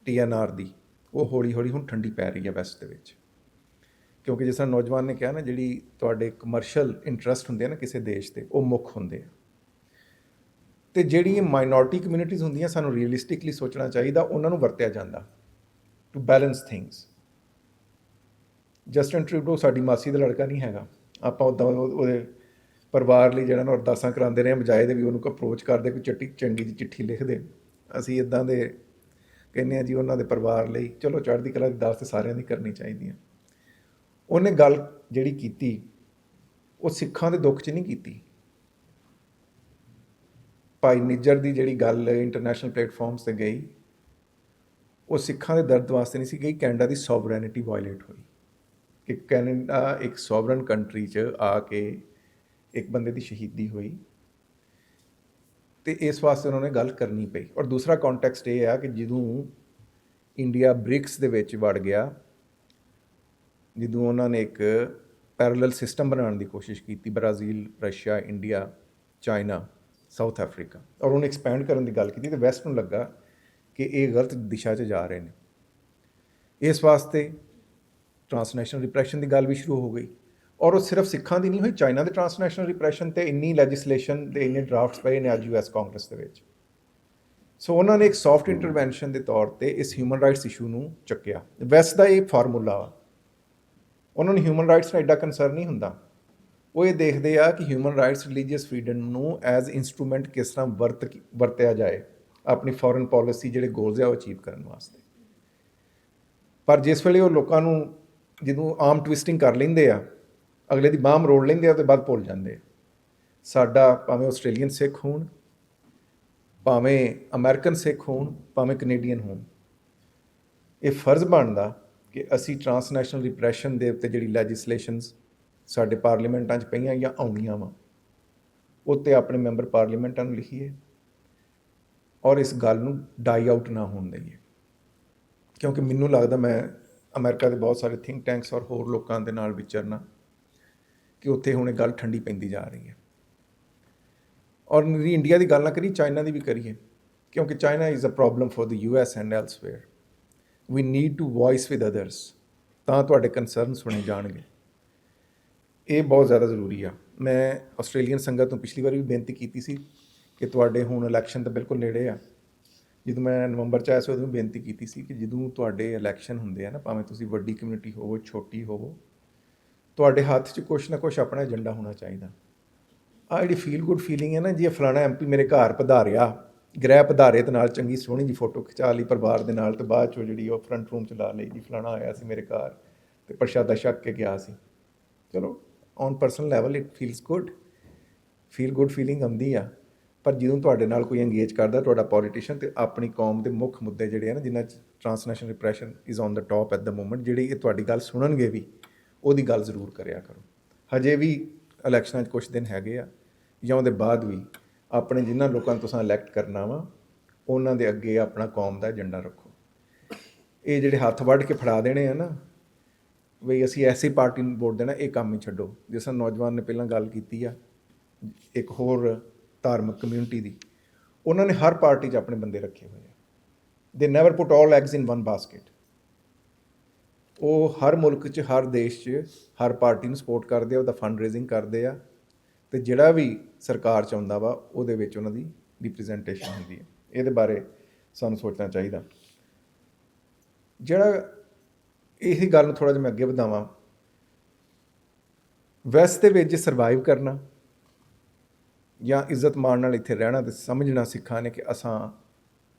TNR ਦੀ, ਉਹ ਹੌਲੀ ਹੌਲੀ ਹੁਣ ਠੰਡੀ ਪੈ ਰਹੀ ਹੈ ਵੈਸਟ ਦੇ ਵਿੱਚ। ਕਿਉਂਕਿ ਜਿਸ ਤਰ੍ਹਾਂ ਨੌਜਵਾਨ ਨੇ ਕਿਹਾ ਨਾ, ਜਿਹੜੀ ਤੁਹਾਡੇ ਕਮਰਸ਼ੀਅਲ ਇੰਟਰਸਟ ਹੁੰਦੇ ਆ ਨਾ ਕਿਸੇ ਦੇਸ਼ ਦੇ, ਉਹ ਮੁੱਖ ਹੁੰਦੇ ਆ। ਤੇ ਜਿਹੜੀ ਮਾਈਨੋਰਟੀ ਕਮਿਊਨਿਟੀਜ਼ ਹੁੰਦੀਆਂ ਸਾਨੂੰ ਰੀਅਲਿਸਟਿਕਲੀ ਸੋਚਣਾ ਚਾਹੀਦਾ ਉਹਨਾਂ ਨੂੰ ਵਰਤਿਆ ਜਾਂਦਾ to balance things. Justin Trudeau ਸਾਡੀ ਮਾਸੀ ਦਾ ਲੜਕਾ ਨਹੀਂ ਹੈਗਾ, ਆਪਾਂ ਉੱਦਾਂ ਉਹਦੇ ਪਰਿਵਾਰ ਲਈ ਜਿਹੜਾ ਨਾ ਅਰਦਾਸਾਂ ਕਰਾਉਂਦੇ ਰਹੇ ਬਜਾਏ ਦੇ ਵੀ ਉਹਨੂੰ ਅਪਰੋਚ ਕਰਦੇ ਕੋਈ ਚੰਗੀ ਜਿਹੀ ਚਿੱਠੀ ਲਿਖਦੇ। ਅਸੀਂ ਇੱਦਾਂ ਦੇ ਕਹਿੰਦੇ ਹਾਂ ਜੀ ਉਹਨਾਂ ਦੇ ਪਰਿਵਾਰ ਲਈ ਚਲੋ ਚੜ੍ਹਦੀ ਕਲਾ ਦੀ ਅਰਦਾਸ ਤਾਂ ਸਾਰਿਆਂ ਦੀ ਕਰਨੀ ਚਾਹੀਦੀ ਹੈ। ਉਹਨੇ ਗੱਲ ਜਿਹੜੀ ਕੀਤੀ ਉਹ ਸਿੱਖਾਂ ਦੇ ਦੁੱਖ 'ਚ ਨਹੀਂ ਕੀਤੀ। ਭਾਈ ਨਿੱਜਰ ਦੀ ਜਿਹੜੀ ਗੱਲ ਇੰਟਰਨੈਸ਼ਨਲ ਪਲੇਟਫਾਰਮਸ 'ਤੇ ਗਈ ਉਹ ਸਿੱਖਾਂ ਦੇ ਦਰਦ ਵਾਸਤੇ ਨਹੀਂ ਸੀ ਗਈ, ਕੈਨੇਡਾ ਦੀ ਸੋਵਰੈਨਿਟੀ ਵਾਇਲੇਟ ਹੋਈ ਕਿ ਕੈਨੇਡਾ ਇੱਕ ਸੋਵਰਨ ਕੰਟਰੀ 'ਚ ਆ ਕੇ ਇੱਕ ਬੰਦੇ ਦੀ ਸ਼ਹੀਦੀ ਹੋਈ ਤੇ ਇਸ ਵਾਸਤੇ ਉਹਨਾਂ ਨੇ ਗੱਲ ਕਰਨੀ ਪਈ। ਔਰ ਦੂਸਰਾ ਕੌਂਟੈਕਸਟ ਇਹ ਆ ਕਿ ਜਦੋਂ ਇੰਡੀਆ ਬ੍ਰਿਕਸ ਦੇ ਵਿੱਚ ਵੜ ਗਿਆ, ਜਦੋਂ ਉਹਨਾਂ ਨੇ ਇੱਕ ਪੈਰਲਲ ਸਿਸਟਮ ਬਣਾਉਣ ਦੀ ਕੋਸ਼ਿਸ਼ ਕੀਤੀ, Brazil, Russia, India, China, south Africa, ਔਰ ਉਹਨੇ ਐਕਸਪੈਂਡ ਕਰਨ ਦੀ ਗੱਲ ਕੀਤੀ, ਤੇ ਵੈਸਟ ਨੂੰ ਲੱਗਾ ਕਿ ਇਹ ਗਲਤ ਦਿਸ਼ਾ 'ਚ ਜਾ ਰਹੇ ਨੇ। ਇਸ ਵਾਸਤੇ ਟਰਾਂਸਨੈਸ਼ਨਲ ਰਿਪਰੈਸ਼ਨ ਦੀ ਗੱਲ ਵੀ ਸ਼ੁਰੂ ਹੋ ਗਈ। ਔਰ ਉਹ ਸਿਰਫ ਸਿੱਖਾਂ ਦੀ ਨਹੀਂ ਹੋਈ, ਚਾਈਨਾ ਦੇ ਟਰਾਂਸਨੈਸ਼ਨਲ ਰਿਪਰੈਸ਼ਨ ਤੇ ਇੰਨੀ ਲੈਜਿਸਲੇਸ਼ਨ ਦੇ ਇੰਨੇ ਡਰਾਫਟਸ ਪਏ ਨੇ ਅੱਜ US ਕਾਂਗਰਸ ਦੇ ਵਿੱਚ। ਸੋ ਉਹਨਾਂ ਨੇ ਇੱਕ ਸੌਫਟ ਇੰਟਰਵੈਂਸ਼ਨ ਦੇ ਤੌਰ ਤੇ ਇਸ ਹਿਊਮਨ ਰਾਈਟਸ ਇਸ਼ੂ ਨੂੰ ਚੱਕਿਆ। ਵੈਸਟ ਦਾ ਇਹ ਫਾਰਮੂਲਾ ਵਾ, ਉਹਨਾਂ ਨੂੰ ਹਿਊਮਨ ਰਾਈਟਸ ਨਾਲ ਐਡਾ ਕੰਸਰਨ ਨਹੀਂ ਹੁੰਦਾ। ਉਹ ਇਹ ਦੇਖਦੇ ਆ ਕਿ ਹਿਊਮਨ ਰਾਈਟਸ ਰਿਲੀਜੀਅਸ ਫਰੀਡਮ ਨੂੰ ਐਜ਼ ਇੰਸਟਰੂਮੈਂਟ ਕਿਸ ਤਰ੍ਹਾਂ ਵਰਤਿਆ ਜਾਏ ਆਪਣੀ ਫੋਰਨ ਪੋਲਿਸੀ ਜਿਹੜੇ ਗੋਲਸ ਆ ਉਹ ਅਚੀਵ ਕਰਨ ਵਾਸਤੇ। ਪਰ ਜਿਸ ਵੇਲੇ ਉਹ ਲੋਕਾਂ ਨੂੰ ਜਦੋਂ ਆਮ ਟਵਿਸਟਿੰਗ ਕਰ ਲੈਂਦੇ ਆ, ਅਗਲੇ ਦੀ ਬਾਂਹ ਮਰੋੜ ਲੈਂਦੇ ਆ, ਤੇ ਬਾਅਦ ਭੁੱਲ ਜਾਂਦੇ। ਸਾਡਾ ਭਾਵੇਂ ਆਸਟ੍ਰੇਲੀਅਨ ਸਿੱਖ ਹੋਣ, ਭਾਵੇਂ ਅਮਰੀਕਨ ਸਿੱਖ ਹੋਣ, ਭਾਵੇਂ ਕੈਨੇਡੀਅਨ ਹੋਣ, ਇਹ ਫਰਜ਼ ਬਣਦਾ ਕਿ ਅਸੀਂ ਟਰਾਂਸਨੈਸ਼ਨਲ ਰਿਪਰੈਸ਼ਨ ਦੇ ਉੱਤੇ ਜਿਹੜੀ ਲੈਜਿਸਲੇਸ਼ਨਸ ਸਾਡੇ ਪਾਰਲੀਮੈਂਟਾਂ 'ਚ ਪਈਆਂ ਜਾਂ ਆਉਣੀਆਂ ਵਾ ਉੱਤੇ ਆਪਣੇ ਮੈਂਬਰ ਪਾਰਲੀਮੈਂਟਾਂ ਨੂੰ ਲਿਖੀਏ ਔਰ ਇਸ ਗੱਲ ਨੂੰ ਡਾਈ ਆਊਟ ਨਾ ਹੋਣ ਦੇਈਏ। ਕਿਉਂਕਿ ਮੈਨੂੰ ਲੱਗਦਾ, ਮੈਂ ਅਮਰੀਕਾ ਦੇ ਬਹੁਤ ਸਾਰੇ ਥਿੰਕ ਟੈਂਕਸ ਔਰ ਹੋਰ ਲੋਕਾਂ ਦੇ ਨਾਲ ਵਿਚਰਨਾ, ਕਿ ਉੱਥੇ ਹੁਣ ਇਹ ਗੱਲ ਠੰਡੀ ਪੈਂਦੀ ਜਾ ਰਹੀ ਹੈ। ਔਰ ਇੰਡੀਆ ਦੀ ਗੱਲ ਨਾ ਕਰੀ, ਚਾਈਨਾ ਦੀ ਵੀ ਕਰੀਏ, ਕਿਉਂਕਿ China is a problem for the US and elsewhere. We need to voice with others, ਤਾਂ ਤੁਹਾਡੇ ਕੰਸਰਨ ਸੁਣੇ ਜਾਣਗੇ। ਇਹ ਬਹੁਤ ਜ਼ਿਆਦਾ ਜ਼ਰੂਰੀ ਆ। ਮੈਂ ਆਸਟ੍ਰੇਲੀਅਨ ਸੰਗਤ ਨੂੰ ਪਿਛਲੀ ਵਾਰੀ ਵੀ ਬੇਨਤੀ ਕੀਤੀ ਸੀ ਕਿ ਤੁਹਾਡੇ ਹੁਣ ਇਲੈਕਸ਼ਨ ਤਾਂ ਬਿਲਕੁਲ ਨੇੜੇ ਆ। ਜਦੋਂ ਮੈਂ ਨਵੰਬਰ 'ਚ ਆਇਆ ਸੀ ਉਦੋਂ ਵੀ ਬੇਨਤੀ ਕੀਤੀ ਸੀ ਕਿ ਜਦੋਂ ਤੁਹਾਡੇ ਇਲੈਕਸ਼ਨ ਹੁੰਦੇ ਆ ਨਾ, ਭਾਵੇਂ ਤੁਸੀਂ ਵੱਡੀ ਕਮਿਊਨਿਟੀ ਹੋਵੋ, ਛੋਟੀ ਹੋਵੋ, ਤੁਹਾਡੇ ਹੱਥ 'ਚ ਕੁਛ ਨਾ ਕੁਛ ਆਪਣਾ ਏਜੰਡਾ ਹੋਣਾ ਚਾਹੀਦਾ। ਆਹ ਜਿਹੜੀ ਫੀਲ ਗੁੱਡ ਫੀਲਿੰਗ ਹੈ ਨਾ ਜੀ, ਫਲਾਣਾ MP ਮੇਰੇ ਘਰ ਪਧਾਰਿਆ, ਗ੍ਰਹਿ ਪਧਾਰੇ ਤੇ ਨਾਲ ਚੰਗੀ ਸੋਹਣੀ ਜੀ ਫੋਟੋ ਖਿਚਾ ਲਈ ਪਰਿਵਾਰ ਦੇ ਨਾਲ, ਤੇ ਬਾਅਦ 'ਚੋਂ ਜਿਹੜੀ ਉਹ ਫਰੰਟ ਰੂਮ 'ਚ ਲਾ ਲਈ ਜੀ ਫਲਾਣਾ ਆਇਆ ਸੀ ਮੇਰੇ ਘਰ ਤੇ ਪ੍ਰਸ਼ਾਦਾ ਛਕ ਕੇ ਗਿਆ ਸੀ। ਚਲੋ on personal level it feels good, feel good feeling ਆਉਂਦੀ ਆ। ਪਰ ਜਦੋਂ ਤੁਹਾਡੇ ਨਾਲ ਕੋਈ ਇੰਗੇਜ ਕਰਦਾ ਤੁਹਾਡਾ ਪੋਲੀਟੀਸ਼ੀਅਨ, ਤੇ ਆਪਣੀ ਕੌਮ ਦੇ ਮੁੱਖ ਮੁੱਦੇ ਜਿਹੜੇ ਆ ਨਾ, ਜਿਨ੍ਹਾਂ 'ਚ transnational repression is on the top at the moment, ਜਿਹੜੀ ਇਹ ਤੁਹਾਡੀ ਗੱਲ ਸੁਣਨਗੇ ਵੀ, ਉਹਦੀ ਗੱਲ ਜ਼ਰੂਰ ਕਰਿਆ ਕਰੋ। ਹਜੇ ਵੀ ਇਲੈਕਸ਼ਨਾਂ 'ਚ ਕੁਛ ਦਿਨ ਹੈਗੇ ਆ, ਜਾਂ ਉਹਦੇ ਬਾਅਦ ਵੀ ਆਪਣੇ ਜਿਨ੍ਹਾਂ ਲੋਕਾਂ ਨੂੰ ਤੁਸੀਂ ਇਲੈਕਟ ਕਰਨਾ ਵਾ ਉਹਨਾਂ ਦੇ ਅੱਗੇ ਆਪਣਾ ਕੌਮ ਦਾ ਏਜੰਡਾ ਰੱਖੋ। ਇਹ ਜਿਹੜੇ ਹੱਥ ਵੱਢ ਕੇ ਫੜਾ ਦੇਣੇ ਆ ਨਾ ਵੀ ਅਸੀਂ ਐਸੀ ਪਾਰਟੀ ਨੂੰ ਵੋਟ ਦੇਣਾ, ਇਹ ਕੰਮ ਹੀ ਛੱਡੋ। ਜਿਸ ਤਰ੍ਹਾਂ ਨੌਜਵਾਨ ਨੇ ਪਹਿਲਾਂ ਗੱਲ ਕੀਤੀ ਆ ਇੱਕ ਹੋਰ ਧਾਰਮਿਕ ਕਮਿਊਨਿਟੀ ਦੀ, ਉਹਨਾਂ ਨੇ ਹਰ ਪਾਰਟੀ 'ਚ ਆਪਣੇ ਬੰਦੇ ਰੱਖੇ ਹੋਏ ਆ। ਦੇ never put all eggs in one basket. ਉਹ ਹਰ ਮੁਲਕ 'ਚ, ਹਰ ਦੇਸ਼ 'ਚ ਹਰ ਪਾਰਟੀ ਨੂੰ ਸਪੋਰਟ ਕਰਦੇ ਆ, ਉਹਦਾ ਫੰਡ ਰੇਜ਼ਿੰਗ ਕਰਦੇ ਆ, ਅਤੇ ਜਿਹੜਾ ਵੀ ਸਰਕਾਰ 'ਚ ਆਉਂਦਾ ਵਾ ਉਹਦੇ ਵਿੱਚ ਉਹਨਾਂ ਦੀ ਰਿਪਰੈਜ਼ੈਂਟੇਸ਼ਨ ਹੁੰਦੀ ਹੈ। ਇਹਦੇ ਬਾਰੇ ਸਾਨੂੰ ਸੋਚਣਾ ਚਾਹੀਦਾ। ਜਿਹੜਾ ਇਹੀ ਗੱਲ ਨੂੰ ਥੋੜ੍ਹਾ ਜਿਹਾ ਮੈਂ ਅੱਗੇ ਵਧਾਵਾਂ, ਵੈਸਟ ਦੇ ਵਿੱਚ ਸਰਵਾਈਵ ਕਰਨਾ ਜਾਂ ਇੱਜ਼ਤ ਮਾਣ ਨਾਲ ਇੱਥੇ ਰਹਿਣਾ, ਤੇ ਸਮਝਣਾ ਸਿੱਖਾਂ ਨੇ ਕਿ ਅਸਾਂ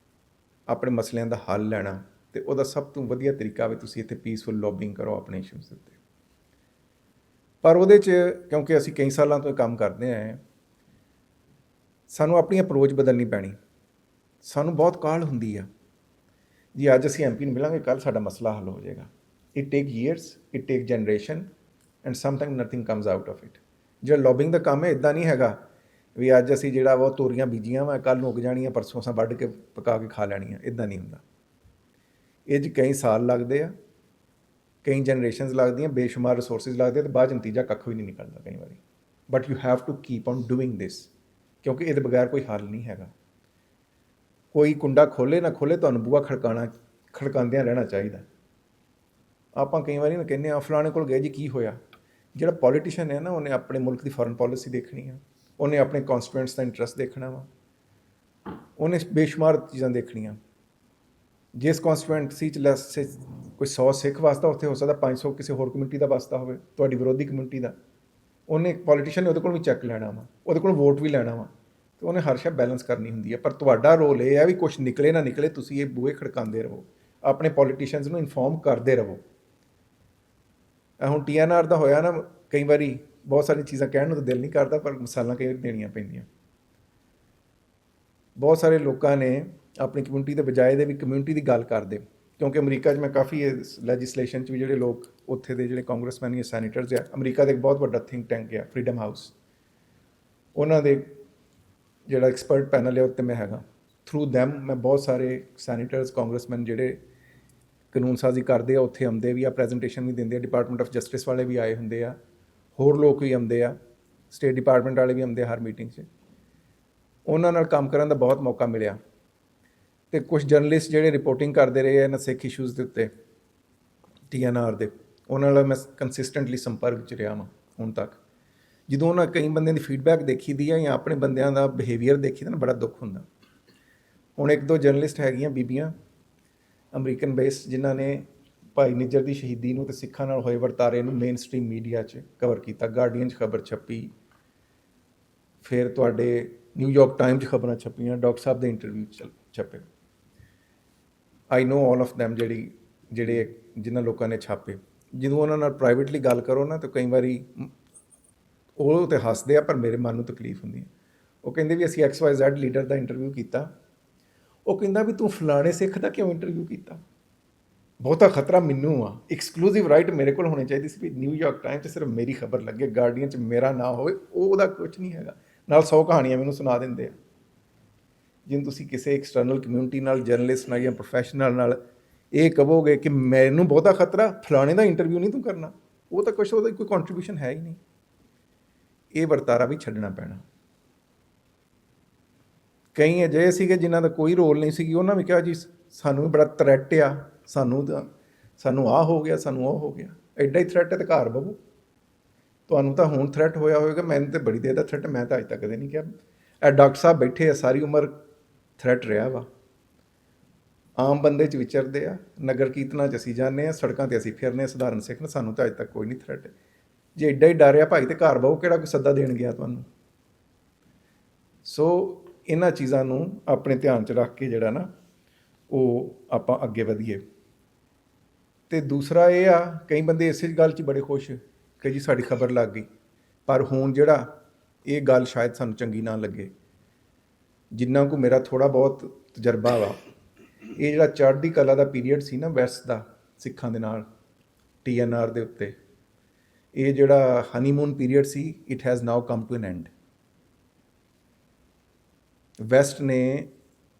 ਆਪਣੇ ਮਸਲਿਆਂ ਦਾ ਹੱਲ ਲੈਣਾ, ਅਤੇ ਉਹਦਾ ਸਭ ਤੋਂ ਵਧੀਆ ਤਰੀਕਾ ਵੀ ਤੁਸੀਂ ਇੱਥੇ ਪੀਸਫੁਲ ਲੌਬਿੰਗ ਕਰੋ ਆਪਣੇ ਇਸ਼ੂਜ਼ ਦੇ ਉੱਤੇ। ਪਰ ਉਹਦੇ 'ਚ ਕਿਉਂਕਿ ਅਸੀਂ ਕਈ ਸਾਲਾਂ ਤੋਂ ਇਹ ਕੰਮ ਕਰਦੇ ਆਏ ਹਾਂ, ਸਾਨੂੰ ਆਪਣੀ ਅਪਰੋਚ ਬਦਲਣੀ ਪੈਣੀ। ਸਾਨੂੰ ਬਹੁਤ ਕਾਹਲ ਹੁੰਦੀ ਆ ਜੀ, ਅੱਜ ਅਸੀਂ MP ਨੂੰ ਮਿਲਾਂਗੇ, ਕੱਲ੍ਹ ਸਾਡਾ ਮਸਲਾ ਹੱਲ ਹੋ ਜਾਏਗਾ। It take years, it take generation, and sometime nothing comes out of it. ਜਿਹੜਾ ਲੌਬਿੰਗ ਦਾ ਕੰਮ ਹੈ, ਇੱਦਾਂ ਨਹੀਂ ਹੈਗਾ ਵੀ ਅੱਜ ਅਸੀਂ ਜਿਹੜਾ ਵਾ ਤੋਰੀਆਂ ਬੀਜੀਆਂ ਵਾ, ਕੱਲ੍ਹ ਨੂੰ ਉੱਗ ਜਾਣੀਆਂ, ਪਰਸੋਂ ਅਸਾਂ ਵੱਢ ਕੇ ਪਕਾ ਕੇ ਖਾ ਲੈਣੀਆਂ, ਇੱਦਾਂ ਨਹੀਂ ਹੁੰਦਾ। ਇਹ 'ਚ ਕਈ ਸਾਲ ਲੱਗਦੇ ਆ, ਕਈ ਜਨਰੇਸ਼ਨਸ ਲੱਗਦੀਆਂ, ਬੇਸ਼ੁਮਾਰ ਰਿਸੋਰਸਿਸ ਲੱਗਦੇ, ਅਤੇ ਬਾਅਦ 'ਚ ਨਤੀਜਾ ਕੱਖ ਵੀ ਨਹੀਂ ਨਿਕਲਦਾ ਕਈ ਵਾਰੀ। But you have to keep on doing this, ਕਿਉਂਕਿ ਇਹਦੇ ਬਗੈਰ ਕੋਈ ਹੱਲ ਨਹੀਂ ਹੈਗਾ। ਕੋਈ ਕੁੰਡਾ ਖੋਲ੍ਹੇ ਨਾ ਖੋਲ੍ਹੇ, ਤੁਹਾਨੂੰ ਬੂਹਾ ਖੜਕਾਉਂਦਿਆਂ ਰਹਿਣਾ ਚਾਹੀਦਾ। ਆਪਾਂ ਕਈ ਵਾਰੀ ਨਾ ਕਹਿੰਦੇ ਹਾਂ ਫਲਾਣੇ ਕੋਲ ਗਏ ਜੀ ਕੀ ਹੋਇਆ। ਜਿਹੜਾ ਪੋਲੀਟੀਸ਼ੀਅਨ ਹੈ ਨਾ, ਉਹਨੇ ਆਪਣੇ ਮੁਲਕ ਦੀ ਫੋਰਨ ਪੋਲਿਸੀ ਦੇਖਣੀ ਆ, ਉਹਨੇ ਆਪਣੇ ਕੌਂਸਟੀਟੂਐਂਟਸ ਦਾ ਇੰਟਰਸਟ ਦੇਖਣਾ ਵਾ, ਉਹਨੇ ਬੇਸ਼ੁਮਾਰ ਚੀਜ਼ਾਂ ਦੇਖਣੀਆਂ। ਜਿਸ ਕੌਂਸਟੀਟੂਐਂਸੀ 'ਚ ਕੋਈ 100 ਸਿੱਖ ਵਸਦਾ, ਉੱਥੇ ਹੋ ਸਕਦਾ 500 ਕਿਸੇ ਹੋਰ ਕਮਿਊਨਿਟੀ ਦਾ ਵਸਦਾ ਹੋਵੇ, ਤੁਹਾਡੀ ਵਿਰੋਧੀ ਕਮਿਊਨਿਟੀ ਦਾ। ਉਹਨੇ ਪੋਲੀਟੀਸ਼ੀਅਨ ਨੇ ਉਹਦੇ ਕੋਲ ਵੀ ਚੈੱਕ ਲੈਣਾ ਵਾ, ਉਹਦੇ ਕੋਲ ਵੋਟ ਵੀ ਲੈਣਾ ਵਾ, ਅਤੇ ਉਹਨੇ ਹਰ ਸ਼ੈ ਬੈਲੈਂਸ ਕਰਨੀ ਹੁੰਦੀ ਹੈ। ਪਰ ਤੁਹਾਡਾ ਰੋਲ ਇਹ ਹੈ ਵੀ ਕੁਛ ਨਿਕਲੇ ਨਾ ਨਿਕਲੇ, ਤੁਸੀਂ ਇਹ ਬੂਹੇ ਖੜਕਾਉਂਦੇ ਰਹੋ, ਆਪਣੇ ਪੋਲੀਟੀਸ਼ੀਅਨਸ ਨੂੰ ਇਨਫੋਰਮ ਕਰਦੇ ਰਹੋ। ਹੁਣ TNR ਦਾ ਹੋਇਆ ਨਾ, ਕਈ ਵਾਰੀ ਬਹੁਤ ਸਾਰੀਆਂ ਚੀਜ਼ਾਂ ਕਹਿਣ ਨੂੰ ਤਾਂ ਦਿਲ ਨਹੀਂ ਕਰਦਾ, ਪਰ ਮਿਸਾਲਾਂ ਕਈ ਵਾਰੀ ਦੇਣੀਆਂ ਪੈਂਦੀਆਂ। ਬਹੁਤ ਸਾਰੇ ਲੋਕਾਂ ਨੇ ਆਪਣੀ ਕਮਿਊਨਿਟੀ ਦੇ ਬਜਾਏ ਦੇ ਵੀ ਕਮਿਊਨਿਟੀ ਦੀ ਗੱਲ ਕਰਦੇ, ਕਿਉਂਕਿ ਅਮਰੀਕਾ 'ਚ ਮੈਂ ਕਾਫੀ ਲੈਜਿਸਲੇਸ਼ਨ 'ਚ ਵੀ ਜਿਹੜੇ ਲੋਕ ਉੱਥੇ ਦੇ ਜਿਹੜੇ ਕਾਂਗਰਸਮੈਨ ਜਾਂ ਸੈਨੇਟਰਸ ਆ, ਅਮਰੀਕਾ ਦਾ ਇੱਕ ਬਹੁਤ ਵੱਡਾ ਥਿੰਕ ਟੈਂਕ ਆ ਫਰੀडम ਹਾਊਸ, ਉਹਨਾਂ ਦੇ ਜਿਹੜਾ ਐਕਸਪਰਟ ਪੈਨਲ ਹੈ ਉੱਤੇ ਮੈਂ ਹੈਗਾ। ਥਰੂ ਦੈਮ ਮੈਂ ਬਹੁਤ ਸਾਰੇ ਸੈਨੇਟਰਸ ਕਾਂਗਰਸਮੈਨ ਜਿਹੜੇ ਕਾਨੂੰਨ ਸਾਜ਼ੀ ਕਰਦੇ ਆ ਉੱਥੇ ਆਉਂਦੇ ਵੀ ਆ, ਪ੍ਰੈਜੈਂਟੇਸ਼ਨ ਵੀ ਦਿੰਦੇ ਆ, ਡਿਪਾਰਟਮੈਂਟ ਆਫ ਜਸਟਿਸ ਵਾਲੇ ਵੀ ਆਏ ਹੁੰਦੇ ਆ, ਹੋਰ ਲੋਕ ਵੀ ਆਉਂਦੇ ਆ, ਸਟੇਟ ਡਿਪਾਰਟਮੈਂਟ ਵਾਲੇ ਵੀ ਆਉਂਦੇ ਆ ਹਰ ਮੀਟਿੰਗ 'ਚ। ਉਹਨਾਂ ਨਾਲ ਕੰਮ ਕਰਨ ਦਾ ਬਹੁਤ ਮੌਕਾ ਮਿਲਿਆ। ਅਤੇ ਕੁਛ ਜਰਨਲਿਸਟ ਜਿਹੜੇ ਰਿਪੋਰਟਿੰਗ ਕਰਦੇ ਰਹੇ ਇਹਨਾਂ ਸਿੱਖ ਇਸ਼ੂਜ਼ ਦੇ ਉੱਤੇ TNR ਦੇ, ਉਹਨਾਂ ਨਾਲ ਮੈਂ ਕੰਸਿਸਟੈਂਟਲੀ ਸੰਪਰਕ 'ਚ ਰਿਹਾ ਵਾਂ ਹੁਣ ਤੱਕ। ਜਦੋਂ ਉਹਨਾਂ ਕਈ ਬੰਦਿਆਂ ਦੀ ਫੀਡਬੈਕ ਦੇਖੀ ਦੀ ਆ ਜਾਂ ਆਪਣੇ ਬੰਦਿਆਂ ਦਾ ਬਿਹੇਵੀਅਰ ਦੇਖੀ ਦਾ ਨਾ, ਬੜਾ ਦੁੱਖ ਹੁੰਦਾ। ਹੁਣ ਇੱਕ ਦੋ ਜਰਨਲਿਸਟ ਹੈਗੀਆਂ ਬੀਬੀਆਂ ਅਮਰੀਕਨ ਬੇਸ, ਜਿਨ੍ਹਾਂ ਨੇ ਭਾਈ ਨਿੱਜਰ ਦੀ ਸ਼ਹੀਦੀ ਨੂੰ ਅਤੇ ਸਿੱਖਾਂ ਨਾਲ ਹੋਏ ਵਰਤਾਰੇ ਨੂੰ ਮੇਨ ਸਟ੍ਰੀਮ ਮੀਡੀਆ 'ਚ ਕਵਰ ਕੀਤਾ। ਗਾਰਡੀਅਨ 'ਚ ਖਬਰ ਛਪੀ, ਫਿਰ ਤੁਹਾਡੇ ਨਿਊਯਾਰਕ ਟਾਈਮ 'ਚ ਖਬਰਾਂ ਛਪੀਆਂ, ਡਾਕਟਰ ਸਾਹਿਬ ਦੇ ਇੰਟਰਵਿਊ ਛਪੇ। I know all of them, ਜਿਹੜੇ ਜਿਨ੍ਹਾਂ ਲੋਕਾਂ ਨੇ ਛਾਪੇ। ਜਦੋਂ ਉਹਨਾਂ ਨਾਲ ਪ੍ਰਾਈਵੇਟਲੀ ਗੱਲ ਕਰੋ ਨਾ, ਤਾਂ ਕਈ ਵਾਰੀ ਉਹ ਤਾਂ ਹੱਸਦੇ ਆ, ਪਰ ਮੇਰੇ ਮਨ ਨੂੰ ਤਕਲੀਫ ਹੁੰਦੀ ਹੈ। ਉਹ ਕਹਿੰਦੇ ਵੀ ਅਸੀਂ XYZ ਲੀਡਰ ਦਾ ਇੰਟਰਵਿਊ ਕੀਤਾ। ਉਹ ਕਹਿੰਦਾ ਵੀ ਤੂੰ ਫਲਾਣੇ ਸਿੱਖ ਦਾ ਕਿਉਂ ਇੰਟਰਵਿਊ ਕੀਤਾ? ਬਹੁਤਾ ਖਤਰਾ ਮੈਨੂੰ ਆ, ਐਕਸਕਲੂਸਿਵ ਰਾਈਟ ਮੇਰੇ ਕੋਲ ਹੋਣੀ ਚਾਹੀਦੀ ਸੀ ਵੀ ਨਿਊਯਾਰਕ ਟਾਈਮ 'ਚ ਸਿਰਫ ਮੇਰੀ ਖਬਰ ਲੱਗੇ, ਗਾਰਡੀਅਨ 'ਚ ਮੇਰਾ ਨਾ ਹੋਵੇ। ਉਹਦਾ ਕੁਝ ਨਹੀਂ ਹੈਗਾ, ਨਾਲ 100 ਕਹਾਣੀਆਂ ਮੈਨੂੰ ਸੁਣਾ ਦਿੰਦੇ ਆ। ਜਿਵੇਂ ਤੁਸੀਂ ਕਿਸੇ ਐਕਸਟਰਨਲ ਕਮਿਊਨਿਟੀ ਨਾਲ, ਜਰਨਲਿਸਟ ਨਾਲ ਜਾਂ ਪ੍ਰੋਫੈਸ਼ਨਲ ਨਾਲ ਇਹ ਕਹੋਗੇ ਕਿ ਮੈਨੂੰ ਬਹੁਤਾ ਖਤਰਾ, ਫਲਾਣੇ ਦਾ ਇੰਟਰਵਿਊ ਨਹੀਂ ਤੂੰ ਕਰਨਾ, ਉਹ ਤਾਂ ਕੁਛ ਉਹਦਾ ਕੋਈ ਕੰਟਰੀਬਿਊਸ਼ਨ ਹੈ ਹੀ ਨਹੀਂ। ਇਹ ਵਰਤਾਰਾ ਵੀ ਛੱਡਣਾ ਪੈਣਾ। ਕਈ ਅਜਿਹੇ ਸੀਗੇ ਜਿਨ੍ਹਾਂ ਦਾ ਕੋਈ ਰੋਲ ਨਹੀਂ ਸੀ, ਉਹਨਾਂ ਵੀ ਕਿਹਾ ਜੀ ਸਾਨੂੰ ਵੀ ਬੜਾ ਥ੍ਰੈਟ ਆ, ਸਾਨੂੰ ਆਹ ਹੋ ਗਿਆ, ਸਾਨੂੰ ਉਹ ਹੋ ਗਿਆ। ਐਡਾ ਹੀ ਥ੍ਰੈਟ ਹੈ ਤਾਂ ਘਰ ਬਵੋ। ਤੁਹਾਨੂੰ ਤਾਂ ਹੁਣ ਥ੍ਰੈਟ ਹੋਇਆ ਹੋਵੇਗਾ, ਮੈਨੂੰ ਤਾਂ ਬੜੀ ਦੇਰ ਦਾ ਥ੍ਰੈਟ, ਮੈਂ ਤਾਂ ਅੱਜ ਤੱਕ ਕਦੇ ਨਹੀਂ ਕਿਹਾ। ਇਹ ਡਾਕਟਰ ਸਾਹਿਬ ਬੈਠੇ ਆ, ਸਾਰੀ ਉਮਰ ਥ੍ਰੈਟ ਰਿਹਾ ਵਾ। ਆਮ ਬੰਦੇ 'ਚ ਵਿਚਰਦੇ ਆ, ਨਗਰ ਕੀਰਤਨਾਂ 'ਚ ਅਸੀਂ ਜਾਂਦੇ ਹਾਂ, ਸੜਕਾਂ 'ਤੇ ਅਸੀਂ ਫਿਰਨੇ, ਸਧਾਰਨ ਸਿੱਖ ਨੇ, ਸਾਨੂੰ ਤਾਂ ਅੱਜ ਤੱਕ ਕੋਈ ਨਹੀਂ ਥ੍ਰੈਟ। ਜੇ ਐਡਾ ਹੀ ਡਰ ਆ ਭਾਈ, ਤੇ ਘਰ ਬਹੋ, ਕਿਹੜਾ ਕੋਈ ਸੱਦਾ ਦੇਣ ਗਿਆ ਤੁਹਾਨੂੰ? ਸੋ ਇਹਨਾਂ ਚੀਜ਼ਾਂ ਨੂੰ ਆਪਣੇ ਧਿਆਨ 'ਚ ਰੱਖ ਕੇ ਜਿਹੜਾ ਨਾ, ਉਹ ਆਪਾਂ ਅੱਗੇ ਵਧੀਏ। ਅਤੇ ਦੂਸਰਾ ਇਹ ਆ, ਕਈ ਬੰਦੇ ਇਸੇ ਗੱਲ 'ਚ ਬੜੇ ਖੁਸ਼ ਕਿ ਜੀ ਸਾਡੀ ਖਬਰ ਲੱਗ ਗਈ, ਪਰ ਹੁਣ ਜਿਹੜਾ ਇਹ ਗੱਲ ਸ਼ਾਇਦ ਸਾਨੂੰ ਚੰਗੀ ਨਾ ਲੱਗੇ। ਜਿੰਨਾ ਕੁ ਮੇਰਾ ਥੋੜ੍ਹਾ ਬਹੁਤ ਤਜਰਬਾ ਵਾ, ਇਹ ਜਿਹੜਾ ਚੜ੍ਹਦੀ ਕਲਾ ਦਾ ਪੀਰੀਅਡ ਸੀ ਨਾ ਵੈਸਟ ਦਾ ਸਿੱਖਾਂ ਦੇ ਨਾਲ TNR ਦੇ ਉੱਤੇ, ਇਹ ਜਿਹੜਾ ਹਨੀਮੂਨ ਪੀਰੀਅਡ ਸੀ, it has now come to an end. West ਨੇ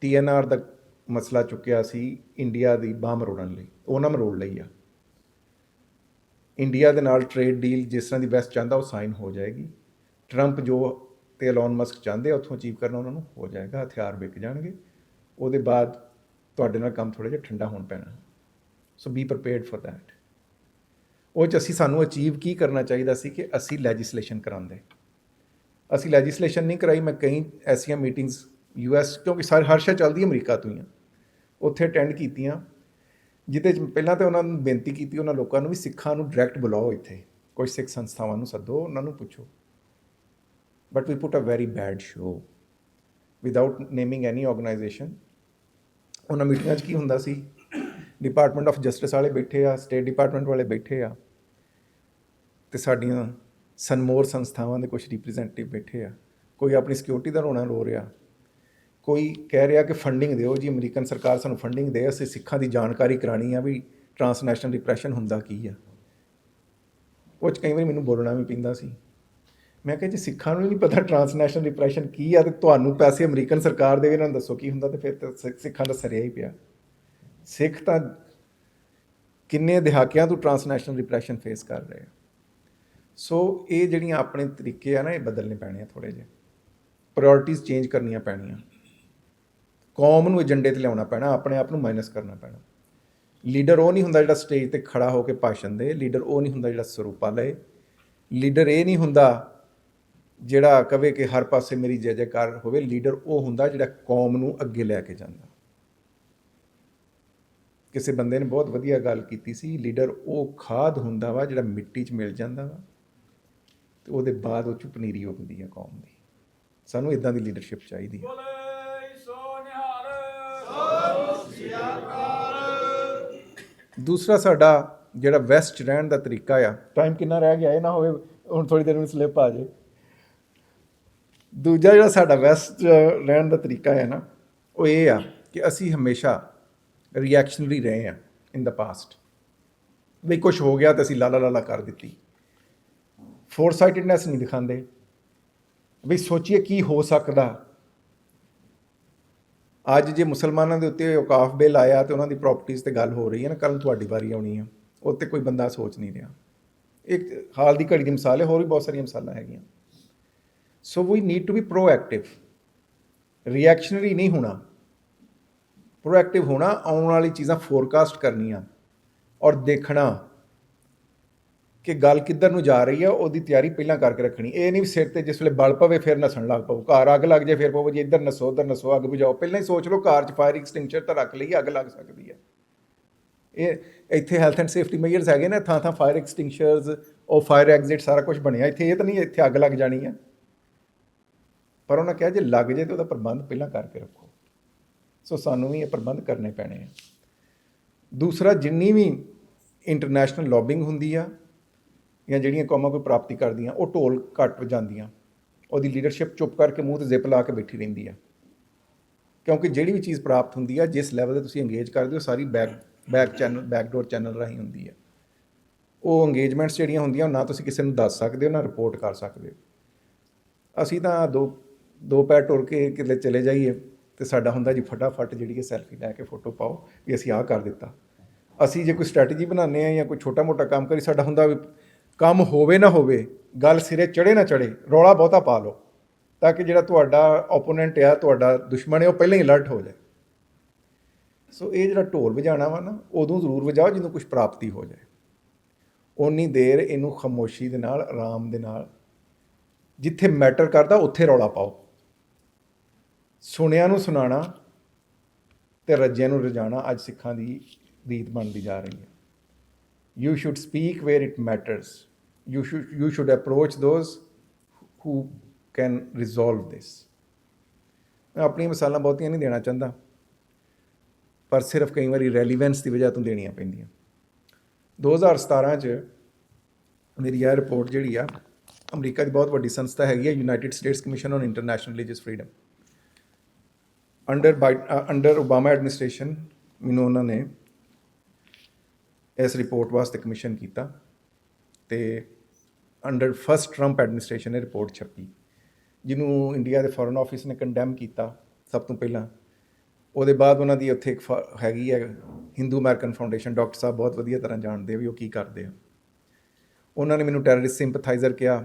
TNR ਦਾ ਮਸਲਾ ਚੁੱਕਿਆ ਸੀ ਇੰਡੀਆ ਦੀ ਬਾਂਹ ਮਰੋੜਨ ਲਈ, ਉਹਨਾਂ ਮਰੋੜ ਲਈ ਆ। ਇੰਡੀਆ ਦੇ ਨਾਲ ਟ੍ਰੇਡ ਡੀਲ ਜਿਸ ਤਰ੍ਹਾਂ ਦੀ ਵੈਸਟ ਚਾਹੁੰਦਾ ਉਹ ਸਾਈਨ ਹੋ ਜਾਏਗੀ। ਟਰੰਪ ਜੋ ਤੇ ਐਲੋਨ ਮਸਕ ਚਾਹੁੰਦੇ ਆ ਉੱਥੋਂ ਅਚੀਵ ਕਰਨਾ ਉਹਨਾਂ ਨੂੰ ਹੋ ਜਾਏਗਾ, ਹਥਿਆਰ ਵਿਕ ਜਾਣਗੇ। ਉਹਦੇ ਬਾਅਦ ਤੁਹਾਡੇ ਨਾਲ ਕੰਮ ਥੋੜ੍ਹਾ ਜਿਹਾ ਠੰਡਾ ਹੋਣ ਪੈਣਾ। ਸੋ ਬੀ ਪ੍ਰੀਪੇਅਰਡ ਫॉर दैट। ਉਹ 'ਚ ਸਾਨੂੰ ਅਚੀਵ ਕੀ ਕਰਨਾ ਚਾਹੀਦਾ ਸੀ ਕਿ ਅਸੀਂ ਲੈਜਿਸਲੇਸ਼ਨ ਕਰਾਉਂਦੇ। ਅਸੀਂ ਲੈਜਿਸਲੇਸ਼ਨ ਨਹੀਂ ਕਰਾਈ। ਮੈਂ ਕਈ ਐਸੀਆਂ ਮੀਟਿੰਗਸ US, ਕਿਉਂਕਿ ਹਰ ਸ਼ੈ ਚੱਲਦੀ ਅਮਰੀਕਾ ਤੋਂ ਹੀ ਆ, ਉੱਥੇ ਅਟੈਂਡ ਕੀਤੀਆਂ, ਜਿਹਦੇ 'ਚ ਪਹਿਲਾਂ ਤਾਂ ਉਹਨਾਂ ਨੂੰ ਬੇਨਤੀ ਕੀਤੀ ਉਹਨਾਂ ਲੋਕਾਂ ਨੂੰ ਵੀ ਸਿੱਖਾਂ ਨੂੰ ਡਾਇਰੈਕਟ ਬੁਲਾਓ, ਇੱਥੇ ਕੋਈ ਸਿੱਖ ਸੰਸਥਾਵਾਂ ਨੂੰ ਸੱਦੋ, ਉਹਨਾਂ ਨੂੰ ਪੁੱਛੋ। But we put a very bad show without naming any organization. ਉਹਨਾਂ ਮੀਟਿੰਗਾਂ 'ਚ ਕੀ ਹੁੰਦਾ ਸੀ, ਡਿਪਾਰਟਮੈਂਟ ਆਫ ਜਸਟਿਸ ਵਾਲੇ ਬੈਠੇ ਆ, ਸਟੇਟ ਡਿਪਾਰਟਮੈਂਟ ਵਾਲੇ ਬੈਠੇ ਆ, ਅਤੇ ਸਾਡੀਆਂ ਸਨਮੋਰ ਸੰਸਥਾਵਾਂ ਦੇ ਕੁਛ ਰਿਪਰੈਜ਼ੈਂਟੇਟਿਵ ਬੈਠੇ ਆ। ਕੋਈ ਆਪਣੀ ਸਿਕਿਉਰਿਟੀ ਦਾ ਰੋਣਾ ਰੋ ਰਿਹਾ, ਕੋਈ ਕਹਿ ਰਿਹਾ ਕਿ ਫੰਡਿੰਗ ਦਿਓ ਜੀ, ਅਮਰੀਕਨ ਸਰਕਾਰ ਸਾਨੂੰ ਫੰਡਿੰਗ ਦੇ, ਅਸੀਂ ਸਿੱਖਾਂ ਦੀ ਜਾਣਕਾਰੀ ਕਰਾਉਣੀ ਆ ਵੀ ਟਰਾਂਸਨੈਸ਼ਨਲ ਡਿਪਰੈਸ਼ਨ ਹੁੰਦਾ ਕੀ ਆ। ਉਹ 'ਚ ਕਈ ਵਾਰੀ ਮੈਨੂੰ ਬੋਲਣਾ ਵੀ ਪੈਂਦਾ ਸੀ। ਮੈਂ ਕਿਹਾ ਜੀ ਸਿੱਖਾਂ ਨੂੰ ਨਹੀਂ ਪਤਾ ਟਰਾਂਸਨੈਸ਼ਨਲ ਡਿਪਰੈਸ਼ਨ ਕੀ ਆ, ਅਤੇ ਤੁਹਾਨੂੰ ਪੈਸੇ ਅਮਰੀਕਨ ਸਰਕਾਰ ਦੇਵੇ, ਇਹਨਾਂ ਨੂੰ ਦੱਸੋ ਕੀ ਹੁੰਦਾ, ਅਤੇ ਫਿਰ ਤਾਂ ਸਿੱਖਾਂ ਦਾ ਸਰਿਆ ਹੀ ਪਿਆ। ਸਿੱਖ ਤਾਂ ਕਿੰਨੇ ਦਹਾਕਿਆਂ ਤੋਂ ਟਰਾਂਸਨੈਸ਼ਨਲ ਡਿਪਰੈਸ਼ਨ ਫੇਸ ਕਰ ਰਹੇ ਆ। ਸੋ ਇਹ ਜਿਹੜੀਆਂ ਆਪਣੇ ਤਰੀਕੇ ਆ ਨਾ, ਇਹ ਬਦਲਣੇ ਪੈਣੇ ਆ ਥੋੜ੍ਹੇ ਜਿਹੇ। ਪ੍ਰਾਇਓਰਟੀਜ਼ ਚੇਂਜ ਕਰਨੀਆਂ ਪੈਣੀਆਂ। ਕੌਮ ਨੂੰ ਏਜੰਡੇ 'ਤੇ ਲਿਆਉਣਾ ਪੈਣਾ, ਆਪਣੇ ਆਪ ਨੂੰ ਮਾਈਨਸ ਕਰਨਾ ਪੈਣਾ। ਲੀਡਰ ਉਹ ਨਹੀਂ ਹੁੰਦਾ ਜਿਹੜਾ ਸਟੇਜ 'ਤੇ ਖੜ੍ਹਾ ਹੋ ਕੇ ਭਾਸ਼ਣ ਦੇ। ਲੀਡਰ ਉਹ ਨਹੀਂ ਹੁੰਦਾ ਜਿਹੜਾ ਸਰੂਪਾ ਲਏ। ਲੀਡਰ ਇਹ ਨਹੀਂ ਹੁੰਦਾ ਜਿਹੜਾ ਕਵੇ ਕਿ ਹਰ ਪਾਸੇ ਮੇਰੀ ਜੈ ਜੈਕਾਰ ਹੋਵੇ। ਲੀਡਰ ਉਹ ਹੁੰਦਾ ਜਿਹੜਾ ਕੌਮ ਨੂੰ ਅੱਗੇ ਲੈ ਕੇ ਜਾਂਦਾ। ਕਿਸੇ ਬੰਦੇ ਨੇ ਬਹੁਤ ਵਧੀਆ ਗੱਲ ਕੀਤੀ ਸੀ, ਲੀਡਰ ਉਹ ਖਾਦ ਹੁੰਦਾ ਵਾ ਜਿਹੜਾ ਮਿੱਟੀ 'ਚ ਮਿਲ ਜਾਂਦਾ ਵਾ ਤੇ ਉਹਦੇ ਬਾਅਦ ਉਹ 'ਚੋਂ ਪਨੀਰੀ ਉੱਗਦੀ ਆ ਕੌਮ ਦੀ। ਸਾਨੂੰ ਇਦਾਂ ਦੀ ਲੀਡਰਸ਼ਿਪ ਚਾਹੀਦੀ ਹੈ। ਦੂਸਰਾ ਸਾਡਾ ਜਿਹੜਾ ਵੈਸਟ ਰਹਿਣ ਦਾ ਤਰੀਕਾ ਆ, ਟਾਈਮ ਕਿੰਨਾ ਰਹਿ ਗਿਆ ਇਹ ਨਾ ਹੋਵੇ ਹੁਣ ਥੋੜ੍ਹੀ ਦੇਰ ਨੂੰ ਸਲਿੱਪ ਆ ਜਾਏ। ਦੂਜਾ ਜਿਹੜਾ ਸਾਡਾ ਵੈਸਟ ਰਹਿਣ ਦਾ ਤਰੀਕਾ ਹੈ ਨਾ, ਉਹ ਇਹ ਆ ਕਿ ਅਸੀਂ ਹਮੇਸ਼ਾ ਰਿਐਕਸ਼ਨਰੀ ਰਹੇ ਆ ਇਨ ਦਾ ਪਾਸਟ। ਵੀ ਕੁਛ ਹੋ ਗਿਆ ਤਾਂ ਅਸੀਂ ਲਾਲਾ ਲਾਲਾ ਕਰ ਦਿੱਤੀ। ਫੋਰਸਾਈਟਡਨੈਸ ਨਹੀਂ ਦਿਖਾਉਂਦੇ ਵੀ ਸੋਚੀਏ ਕੀ ਹੋ ਸਕਦਾ। ਅੱਜ ਜੇ ਮੁਸਲਮਾਨਾਂ ਦੇ ਉੱਤੇ ਔਕਾਫ ਬਿੱਲ ਆਇਆ ਤੇ ਉਹਨਾਂ ਦੀ ਪ੍ਰੋਪਰਟੀਜ਼ ਤੇ ਗੱਲ ਹੋ ਰਹੀ ਹੈ ਨਾ, ਕੱਲ੍ਹ ਤੁਹਾਡੀ ਵਾਰੀ ਆਉਣੀ ਆ, ਉਹ 'ਤੇ ਕੋਈ ਬੰਦਾ ਸੋਚ ਨਹੀਂ ਰਿਹਾ। ਇੱਕ ਹਾਲ ਦੀ ਘੜੀ ਦੀ ਮਿਸਾਲ ਹੈ, ਹੋਰ ਵੀ ਬਹੁਤ ਸਾਰੀਆਂ ਮਿਸਾਲਾਂ ਹੈਗੀਆਂ। So we need to be proactive, reactionary ਨਹੀਂ ਹੋਣਾ, ਪ੍ਰੋਐਕਟਿਵ ਹੋਣਾ। ਆਉਣ ਵਾਲੀ ਚੀਜ਼ਾਂ ਫੋਰਕਾਸਟ ਕਰਨੀਆਂ ਔਰ ਦੇਖਣਾ ਕਿ ਗੱਲ ਕਿੱਧਰ ਨੂੰ ਜਾ ਰਹੀ ਹੈ, ਉਹਦੀ ਤਿਆਰੀ ਪਹਿਲਾਂ ਕਰਕੇ ਰੱਖਣੀ। ਇਹ ਨਹੀਂ ਸਿਰ 'ਤੇ ਜਿਸ ਵੇਲੇ ਬਲ ਪਵੇ ਫਿਰ ਨੱਸਣ ਲੱਗ ਪਓ, ਘਰ ਅੱਗ ਲੱਗ ਜਾਏ ਫਿਰ ਪਵੋ ਜੀ ਇੱਧਰ ਨੱਸੋ ਉੱਧਰ ਨੱਸੋ, ਅੱਗ ਬੁਝਾਓ। ਪਹਿਲਾਂ ਹੀ ਸੋਚ ਲਓ ਕਾਰ 'ਚ ਫਾਇਰ ਐਕਸਟਿੰਗੁਇਸ਼ਰ ਤਾਂ ਰੱਖ ਲਈ, ਅੱਗ ਲੱਗ ਸਕਦੀ ਹੈ। ਇਹ ਇੱਥੇ ਹੈਲਥ ਐਂਡ ਸੇਫਟੀ ਮੇਜਰਸ ਹੈਗੇ ਨੇ, ਥਾਂ ਥਾਂ ਫਾਇਰ ਐਕਸਟਿੰਗੁਇਸ਼ਰਸ, ਉਹ ਫਾਇਰ ਐਗਜ਼ਿਟ ਸਾਰਾ ਕੁਝ ਬਣਿਆ। ਇੱਥੇ ਇਹ ਤਾਂ ਨਹੀਂ ਇੱਥੇ ਅੱਗ ਲੱਗ ਜਾਣੀ ਹੈ, ਪਰ ਉਹਨਾਂ ਕਿਹਾ ਜੇ ਲੱਗ ਜਾਏ ਤਾਂ ਉਹਦਾ ਪ੍ਰਬੰਧ ਪਹਿਲਾਂ ਕਰਕੇ ਰੱਖੋ। ਸੋ ਸਾਨੂੰ ਵੀ ਇਹ ਪ੍ਰਬੰਧ ਕਰਨੇ ਪੈਣੇ ਆ। ਦੂਸਰਾ, ਜਿੰਨੀ ਵੀ ਇੰਟਰਨੈਸ਼ਨਲ ਲੌਬਿੰਗ ਹੁੰਦੀ ਆ ਜਾਂ ਜਿਹੜੀਆਂ ਕੌਮਾਂ ਕੋਈ ਪ੍ਰਾਪਤੀ ਕਰਦੀਆਂ, ਉਹ ਢੋਲ ਘੱਟ ਜਾਂਦੀਆਂ। ਉਹਦੀ ਲੀਡਰਸ਼ਿਪ ਚੁੱਪ ਕਰਕੇ ਮੂੰਹ 'ਤੇ ਜ਼ਿਪ ਲਾ ਕੇ ਬੈਠੀ ਰਹਿੰਦੀ ਆ, ਕਿਉਂਕਿ ਜਿਹੜੀ ਵੀ ਚੀਜ਼ ਪ੍ਰਾਪਤ ਹੁੰਦੀ ਆ, ਜਿਸ ਲੈਵਲ 'ਤੇ ਤੁਸੀਂ ਇੰਗੇਜ ਕਰਦੇ ਹੋ, ਸਾਰੀ ਬੈਕਡੋਰ ਚੈਨਲ ਰਾਹੀਂ ਹੁੰਦੀ ਆ। ਉਹ ਇੰਗੇਜਮੈਂਟਸ ਜਿਹੜੀਆਂ ਹੁੰਦੀਆਂ, ਨਾ ਤੁਸੀਂ ਕਿਸੇ ਨੂੰ ਦੱਸ ਸਕਦੇ ਹੋ, ਨਾ ਰਿਪੋਰਟ ਕਰ ਸਕਦੇ ਹੋ। ਅਸੀਂ ਤਾਂ ਦੋ ਪੈਰ ਟੁਰ ਕੇ ਕਿਤੇ ਚਲੇ ਜਾਈਏ ਤੇ ਸਾਡਾ ਹੁੰਦਾ ਜੀ ਫਟਾਫਟ ਜਿਹੜੀ ਹੈ ਸੈਲਫੀ ਲੈ ਕੇ ਫੋਟੋ ਪਾਓ ਵੀ ਅਸੀਂ ਆਹ ਕਰ ਦਿੱਤਾ। ਅਸੀਂ ਜੇ ਕੋਈ ਸਟ੍ਰੈਟਜੀ ਬਣਾਉਂਦੇ ਹਾਂ ਜਾਂ ਕੋਈ ਛੋਟਾ ਮੋਟਾ ਕੰਮ ਕਰੀ, ਸਾਡਾ ਹੁੰਦਾ ਵੀ ਕੰਮ ਹੋਵੇ ਨਾ ਹੋਵੇ, ਗੱਲ ਸਿਰੇ ਚੜ੍ਹੇ ਨਾ ਚੜ੍ਹੇ, ਰੌਲਾ ਬਹੁਤਾ ਪਾ ਲਓ ਤਾਂ ਕਿ ਜਿਹੜਾ ਤੁਹਾਡਾ ਓਪੋਨੈਂਟ ਆ, ਤੁਹਾਡਾ ਦੁਸ਼ਮਣ ਹੈ, ਉਹ ਪਹਿਲਾਂ ਹੀ ਅਲਰਟ ਹੋ ਜਾਏ। ਸੋ ਇਹ ਜਿਹੜਾ ਢੋਲ ਵਜਾਉਣਾ ਵਾ ਨਾ, ਉਦੋਂ ਜ਼ਰੂਰ ਵਜਾਓ ਜਦੋਂ ਕੁਛ ਪ੍ਰਾਪਤੀ ਹੋ ਜਾਏ। ਓਨੀ ਦੇਰ ਇਹਨੂੰ ਖਾਮੋਸ਼ੀ ਦੇ ਨਾਲ, ਆਰਾਮ ਦੇ ਨਾਲ, ਜਿੱਥੇ ਮੈਟਰ ਕਰਦਾ ਉੱਥੇ ਰੌਲਾ ਪਾਓ। ਸੁਣਿਆਂ ਨੂੰ ਸੁਣਾਉਣਾ ਤੇ ਰੱਜਿਆਂ ਨੂੰ ਰਜਾਉਣਾ ਅੱਜ ਸਿੱਖਾਂ ਦੀ ਰੀਤ ਬਣਦੀ ਜਾ ਰਹੀ ਹੈ। You should speak where it matters, you should approach those who can resolve this. ਮੈਂ ਆਪਣੀਆਂ ਮਿਸਾਲਾਂ ਬਹੁਤੀਆਂ ਨਹੀਂ ਦੇਣਾ ਚਾਹੁੰਦਾ, ਪਰ ਸਿਰਫ ਕਈ ਵਾਰੀ ਰੈਲੀਵੈਂਸ ਦੀ ਵਜ੍ਹਾ ਤੋਂ ਦੇਣੀਆਂ ਪੈਂਦੀਆਂ। 2017 'ਚ ਮੇਰੀ ਇਹ ਰਿਪੋਰਟ ਜਿਹੜੀ ਆ, ਅਮਰੀਕਾ ਦੀ ਬਹੁਤ ਵੱਡੀ ਸੰਸਥਾ ਹੈਗੀ ਹੈ, United States commission on international religious freedom, under Obama administration ਮੈਨੂੰ ਉਹਨਾਂ ਨੇ ਇਸ ਰਿਪੋਰਟ ਵਾਸਤੇ ਕਮਿਸ਼ਨ ਕੀਤਾ ਤੇ ਅੰਡਰ ਫਸਟ ਟਰੰਪ ਐਡਮਿਨਿਸਟ੍ਰੇਸ਼ਨ ਇਹ ਰਿਪੋਰਟ ਛਪੀ, ਜਿਹਨੂੰ ਇੰਡੀਆ ਦੇ ਫੋਰਨ ਆਫਿਸ ਨੇ ਕੰਡੈਮ ਕੀਤਾ ਸਭ ਤੋਂ ਪਹਿਲਾਂ। ਉਹਦੇ ਬਾਅਦ ਉਹਨਾਂ ਦੀ ਉੱਥੇ ਇੱਕ ਹੈਗੀ ਹੈ ਹਿੰਦੂ ਅਮਰੀਕਨ ਫਾਊਂਡੇਸ਼ਨ, ਡਾਕਟਰ ਸਾਹਿਬ ਬਹੁਤ ਵਧੀਆ ਤਰ੍ਹਾਂ ਜਾਣਦੇ ਵੀ ਉਹ ਕੀ ਕਰਦੇ ਆ। ਉਹਨਾਂ ਨੇ ਮੈਨੂੰ ਟੈਰਰਿਸਟ ਸਿੰਪਥਾਈਜ਼ਰ ਕਿਹਾ।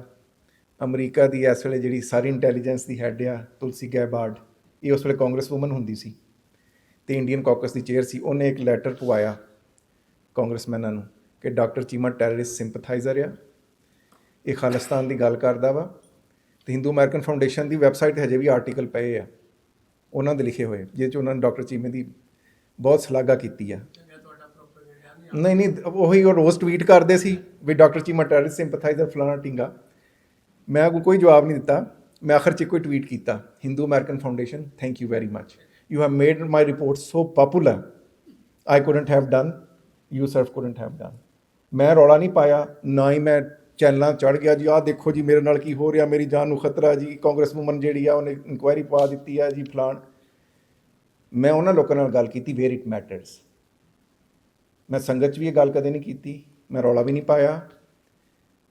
ਅਮਰੀਕਾ ਦੀ ਇਸ ਵੇਲੇ ਜਿਹੜੀ ਸਾਰੀ ਇੰਟੈਲੀਜੈਂਸ ਦੀ ਹੈੱਡ ਆ, ਤੁਲਸੀ ਗੈਬਾਰਡ, ਇਹ ਉਸ ਵੇਲੇ ਕਾਂਗਰਸ ਵੂਮਨ ਹੁੰਦੀ ਸੀ ਅਤੇ ਇੰਡੀਅਨ ਕਾਕਸ ਦੀ ਚੇਅਰ ਸੀ। ਉਹਨੇ ਇੱਕ ਲੈਟਰ ਪਵਾਇਆ ਕਾਂਗਰਸਮੈਨਾਂ ਨੂੰ ਕਿ ਡਾਕਟਰ ਚੀਮਾ ਟੈਰਰਿਸਟ ਸਿੰਪਥਾਈਜ਼ਰ ਆ, ਇਹ ਖਾਲਿਸਤਾਨ ਦੀ ਗੱਲ ਕਰਦਾ ਵਾ। ਅਤੇ ਹਿੰਦੂ ਅਮਰੀਕਨ ਫਾਊਂਡੇਸ਼ਨ ਦੀ ਵੈਬਸਾਈਟ 'ਤੇ ਹਜੇ ਵੀ ਆਰਟੀਕਲ ਪਏ ਆ ਉਹਨਾਂ ਦੇ ਲਿਖੇ ਹੋਏ, ਜਿਹਦੇ 'ਚ ਉਹਨਾਂ ਨੇ ਡਾਕਟਰ ਚੀਮੇ ਦੀ ਬਹੁਤ ਸ਼ਲਾਘਾ ਕੀਤੀ ਆ। ਨਹੀਂ, ਉਹੀ ਉਹ ਰੋਜ਼ ਟਵੀਟ ਕਰਦੇ ਸੀ ਵੀ ਡਾਕਟਰ ਚੀਮਾ ਟੈਰਰਿਸਟ ਸਿੰਪਥਾਈਜ਼ਰ ਫਲਾਣਾ ਢੀਂਗਾ। ਮੈਂ ਕੋਈ ਜਵਾਬ ਨਹੀਂ ਦਿੱਤਾ। ਮੈਂ ਆਖਰ 'ਚ ਕੋਈ ਟਵੀਟ ਕੀਤਾ, Hindu American foundation, thank you very much, you have made my report so popular, I couldn't have done, yourself couldn't have done. ਮੈਂ ਰੌਲਾ ਨਹੀਂ ਪਾਇਆ, ਨਾ ਹੀ ਮੈਂ ਚੈਨਲਾਂ ਚੜ੍ਹ ਗਿਆ ਜੀ ਆਹ ਦੇਖੋ ਜੀ ਮੇਰੇ ਨਾਲ ਕੀ ਹੋ ਰਿਹਾ, ਮੇਰੀ ਜਾਨ ਨੂੰ ਖਤਰਾ ਜੀ, ਕਾਂਗਰਸ ਵੂਮਨ ਜਿਹੜੀ ਆ ਉਹਨੇ ਇਨਕੁਆਇਰੀ ਪਾ ਦਿੱਤੀ ਆ ਜੀ ਫਲਾਣ। ਮੈਂ ਉਹਨਾਂ ਲੋਕਾਂ ਨਾਲ ਗੱਲ ਕੀਤੀ ਵੇਅਰ ਇਟ ਮੈਟਰਸ। ਮੈਂ ਸੰਗਤ 'ਚ ਵੀ ਇਹ ਗੱਲ ਕਦੇ ਨਹੀਂ ਕੀਤੀ, ਮੈਂ ਰੌਲਾ ਵੀ ਨਹੀਂ ਪਾਇਆ।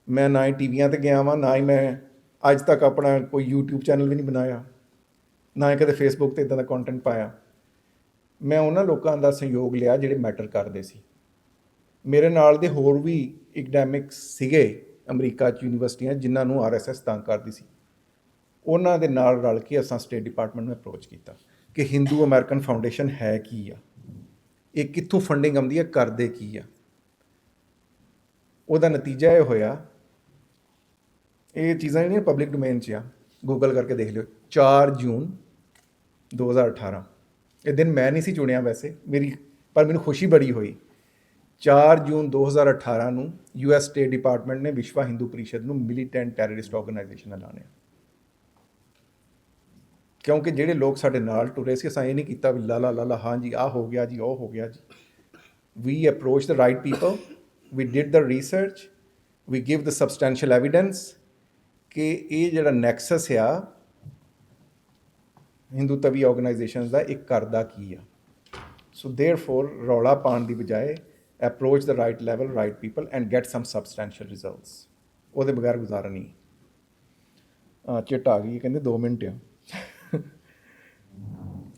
ਮੈਂ ਨਾ ਹੀ ਟੀਵੀਆਂ 'ਤੇ ਗਿਆ ਵਾਂ, ਨਾ ਹੀ ਮੈਂ ਅੱਜ ਤੱਕ ਆਪਣਾ ਕੋਈ ਯੂਟਿਊਬ ਚੈਨਲ ਵੀ ਨਹੀਂ ਬਣਾਇਆ, ਨਾ ਹੀ ਕਦੇ ਫੇਸਬੁੱਕ 'ਤੇ ਇੱਦਾਂ ਦਾ ਕੰਟੈਂਟ ਪਾਇਆ। ਮੈਂ ਉਹਨਾਂ ਲੋਕਾਂ ਦਾ ਸਹਿਯੋਗ ਲਿਆ ਜਿਹੜੇ ਮੈਟਰ ਕਰਦੇ ਸੀ। ਮੇਰੇ ਨਾਲ ਦੇ ਹੋਰ ਵੀ ਐਕਡੈਮਿਕਸ ਸੀਗੇ ਅਮਰੀਕਾ 'ਚ ਯੂਨੀਵਰਸਿਟੀਆਂ, ਜਿਨ੍ਹਾਂ ਨੂੰ RSS ਤੰਗ ਕਰਦੀ ਸੀ। ਉਹਨਾਂ ਦੇ ਨਾਲ ਰਲ ਕੇ ਅਸਾਂ ਸਟੇਟ ਡਿਪਾਰਟਮੈਂਟ ਨੂੰ ਅਪਰੋਚ ਕੀਤਾ ਕਿ ਹਿੰਦੂ ਅਮਰੀਕਨ ਫਾਊਂਡੇਸ਼ਨ ਹੈ ਕੀ ਆ, ਇਹ ਕਿੱਥੋਂ ਫੰਡਿੰਗ ਆਉਂਦੀ ਹੈ, ਕਰਦੇ ਕੀ ਆ। ਉਹਦਾ ਨਤੀਜਾ ਇਹ ਹੋਇਆ ਇਹ ਚੀਜ਼ਾਂ ਜਿਹੜੀਆਂ ਪਬਲਿਕ ਡੋਮੇਨ 'ਚ ਆ, ਗੂਗਲ ਕਰਕੇ ਦੇਖ ਲਿਓ। 4 ਜੂਨ 2018, ਇਹ ਦਿਨ ਮੈਂ ਨਹੀਂ ਸੀ ਚੁਣਿਆ ਵੈਸੇ, ਪਰ ਮੈਨੂੰ ਖੁਸ਼ੀ ਬੜੀ ਹੋਈ। 4 ਜੂਨ 2018 ਨੂੰ US ਸਟੇਟ ਡਿਪਾਰਟਮੈਂਟ ਨੇ ਵਿਸ਼ਵਾ ਹਿੰਦੂ ਪਰਿਸ਼ਦ ਨੂੰ ਮਿਲੀਟੈਂਟ ਟੈਰਰਿਸਟ ਆਰਗੇਨਾਈਜੇਸ਼ਨ ਐਲਾਨਿਆ। ਕਿਉਂਕਿ ਜਿਹੜੇ ਲੋਕ ਸਾਡੇ ਨਾਲ ਟੁਰੇ ਸੀ, ਅਸਾਂ ਇਹ ਨਹੀਂ ਕੀਤਾ ਵੀ ਲਾਲਾ ਹਾਂ ਜੀ ਆਹ ਹੋ ਗਿਆ ਜੀ, ਉਹ ਹੋ ਗਿਆ ਜੀ। We approach the right people, we did the research, we give the substantial evidence ਕਿ ਇਹ ਜਿਹੜਾ ਨੈਕਸਸ ਆ ਹਿੰਦੂ ਤਵੀ ਆਰਗੇਨਾਈਜੇਸ਼ਨਸ ਦਾ, ਇਹ ਕਰਦਾ ਕੀ ਆ। ਸੋ ਦੇਅਰਫੋਰ ਰੌਲਾ ਪਾਉਣ ਦੀ ਬਜਾਏ approach the right level, right people and get some substantial results. ਉਹਦੇ ਬਗੈਰ ਗੁਜ਼ਾਰਾ ਨਹੀਂ। ਚਿੱਟ ਆ ਗਈ, ਕਹਿੰਦੇ 2 ਮਿੰਟ ਆ।